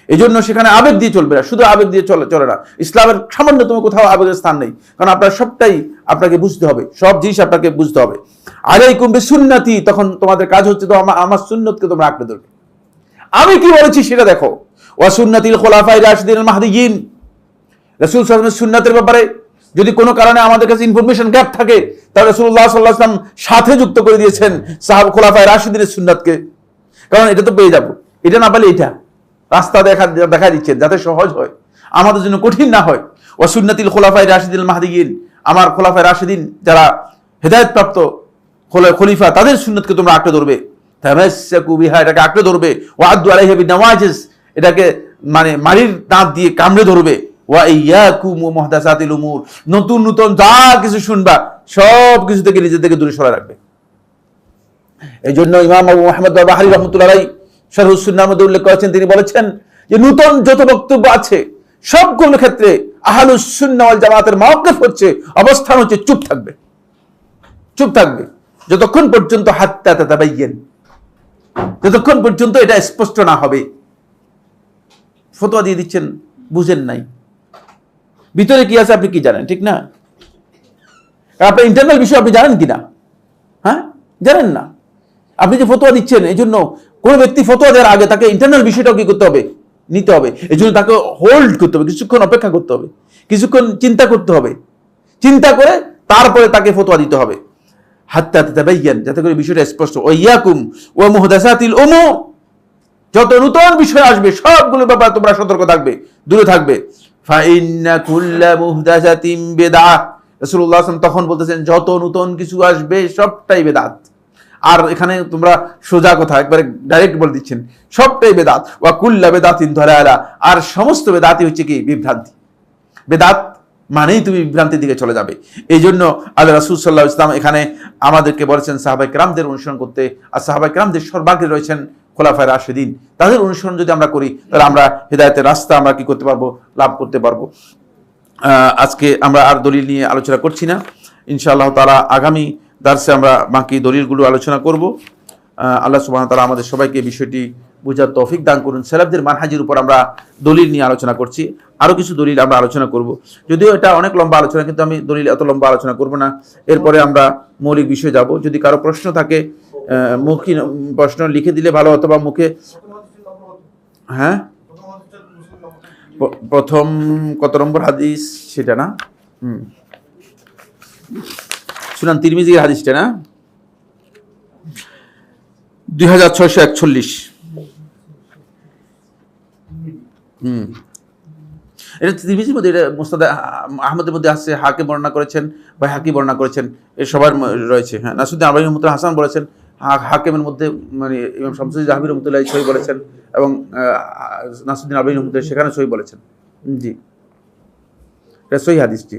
এই জন্য সেখানে আবেগ দিয়ে চলবে না, শুধু আবেগ দিয়ে চলে না। ইসলামের সামান্যতম কোথাও আবেগের স্থান নেই, কারণ আপনার সবটাই আপনাকে বুঝতে হবে, সব জিনিস আপনাকে বুঝতে হবে। আলাইকুম বিসুন্নতি, তখন তোমাদের কাজ হচ্ছে তো আমার সুন্নতকে তোমরা আঁকড়ে ধরবে। আমি কি বলেছি সেটা দেখো। ওয়া সুন্নাতিল খুলাফায়ে রাশিদিন মাহদিয়িন, রাসূল সাল্লাল্লাহু আলাইহি ওয়াসাল্লামের সুন্নাতের ব্যাপারে যদি কোনো কারণে আমাদের কাছে ইনফরমেশন গ্যাপ থাকে, তাহলে রাসূলুল্লাহ সাল্লাল্লাহু আলাইহি ওয়াসাল্লাম সাথে যুক্ত করে দিয়েছেন সাহাবা খুলাফায়ে রাশিদিনের সুন্নাতকে। কারণ এটা তো পেয়ে যাবো, এটা না পেলে এটা রাস্তা দেখা দিচ্ছেন যাতে সহজ হয়, আমাদের জন্য কঠিন না হয়। ওয়া সুন্নাতিল খুলাফায়ে রাশিদিন মাহদিয়িন, আমার খুলাফায়ে রাশিদিন যারা হেদায়েতপ্রাপ্ত খলিফা, তাদের সুন্নাতকে তোমরা আঁকড়ে ধরবে। তামাসসাকু বিহা, এটাকে আঁকড়ে ধরবে। ওয়া আদু আলাইহা বিন নওয়াজিজ, এটাকে মানে মারির দাঁত দিয়ে কামড়ে ধরবে। ওয়া ইয়াকুম মুহদাসাতিল উমুর, নতুন নতুন যা কিছু শুনবা সব কিছু থেকে নিজেদেরকে দূরে সরায় রাখবে। এই জন্য ইমাম আবু মুহাম্মদ বাহরি রাহমাতুল্লাহ আলাইহি শারহুস সুন্নাহর মধ্যে উল্লেখ করেছেন, তিনি বলেছেন যে নতুন যত বক্তব্য আছে সবগুলো ক্ষেত্রে আহলুস সুন্নাহ ওয়াল জামাতের মাওকিফ হচ্ছে, অবস্থান হচ্ছে চুপ থাকবে, চুপ থাকবে যতক্ষণ পর্যন্ত হাত্তা তাতাবায়্যান, যতক্ষণ পর্যন্ত এটা স্পষ্ট না হবে। ফতোয়া দিয়ে দিচ্ছেন, বুঝেন নাই, ভিতরে কি আছে আপনি কি জানেন, ঠিক না? আপনার ইন্টারনাল বিষয় আপনি জানেন কিনা? হ্যাঁ, জানেন না। আপনি যে ফতোয়া দিচ্ছেন, এই জন্য কোন ব্যক্তি ফতোয়া দেওয়ার আগে তাকে ইন্টারনাল বিষয়টাও কি করতে হবে, নিতে হবে। এই জন্য তাকে হোল্ড করতে হবে, কিছুক্ষণ অপেক্ষা করতে হবে, কিছুক্ষণ চিন্তা করতে হবে, চিন্তা করে তারপরে তাকে ফতোয়া দিতে হবে। হাত্তা তাতাবায়্যান, যাতে করে বিষয়টা স্পষ্ট। ওয়া ইয়াকুম ওয়া মুহদাসাতিল উমুর, যত নতুন বিষয় আসবে সবগুলো ব্যাপারে তোমরা সতর্ক থাকবে, দূরে থাকবে। ফা ইন্না কুল্লা মুহদাসাতিন বিদআহ, রাসূলুল্লাহ সাল্লাল্লাহু আলাইহি ওয়াসাল্লাম তখন বলতেছেন যত নতুন কিছু আসবে সবটাই বেদাত। আর এখানে তোমরা সোজা কথা একবারে ডাইরেক্ট বলে দিচ্ছেন, সবটাই বেদাত। ওয়া কুল্লা বেদাতিন দালালাহ, আর সমস্ত বেদাতই হচ্ছে কি বিভ্রান্তি। বেদাত মানেই তুমি বিভ্রান্তির দিকে চলে যাবে। এই জন্য আল্লাহ রাসূল সাল্লাল্লাহু আলাইহি ওয়াসাল্লাম এখানে আমাদেরকে বলেছেন সাহাবায়ে কেরামদের অনুসরণ করতে। আর সাহাবায়ে কেরামদের সর্বাগ্রে রয়েছেন খোলাফায়ে রাশিদিন, তাদের অনুসরণ যদি আমরা করি তাহলে আমরা হেদায়েতের রাস্তা আমরা কি করতে পারবো, লাভ করতে পারবো। আজকে আমরা আর দলিল নিয়ে আলোচনা করছি না, ইনশাআল্লাহ তাআলা আগামী দার্সে আমরা বাকি দলিলগুলো আলোচনা করব। আল্লাহ সুবহানাহু ওয়া তাআলা আমাদের সবাইকে বিষয়টি বুঝার তৌফিক দান করুন। সালাফদের মানহাজের উপর আমরা দলিল নিয়ে আলোচনা করছি, আরো কিছু দলিল আমরা আলোচনা করব, যদিও এটা অনেক লম্বা আলোচনা, কিন্তু আমি দলিল এত লম্বা আলোচনা করব না। এরপরে আমরা মৌলিক বিষয়ে যাব। যদি কারো প্রশ্ন থাকে মৌখিক প্রশ্ন লিখে দিলে ভালো, অথবা মুখে। হ্যাঁ, প্রথম কত নম্বর হাদিস সেটা না? সুনান তিরমিজির হাদিসটা না? 2641। এটা তিরমিজির মধ্যে, এটা মুস্তাদ আহমদের মধ্যে আসছে, হাকিম বর্ণনা করেছেন, বাইহাকি বর্ণনা করেছেন, এর সবার রয়েছে। হ্যাঁ, নাসিরুদ্দিন আলবানী রহমতুল্লাহ হাসান বলেছেন, হাকিমের মধ্যে মানে ইমাম শামসুদ্দিন জাহাবি রহমতুল্লাহ সহি বলেছেন, এবং নাসিরুদ্দিন আলবানী রহমতুল্লাহ সেখানে সহি বলেছেন। জি, এটা সহি হাদিসটি।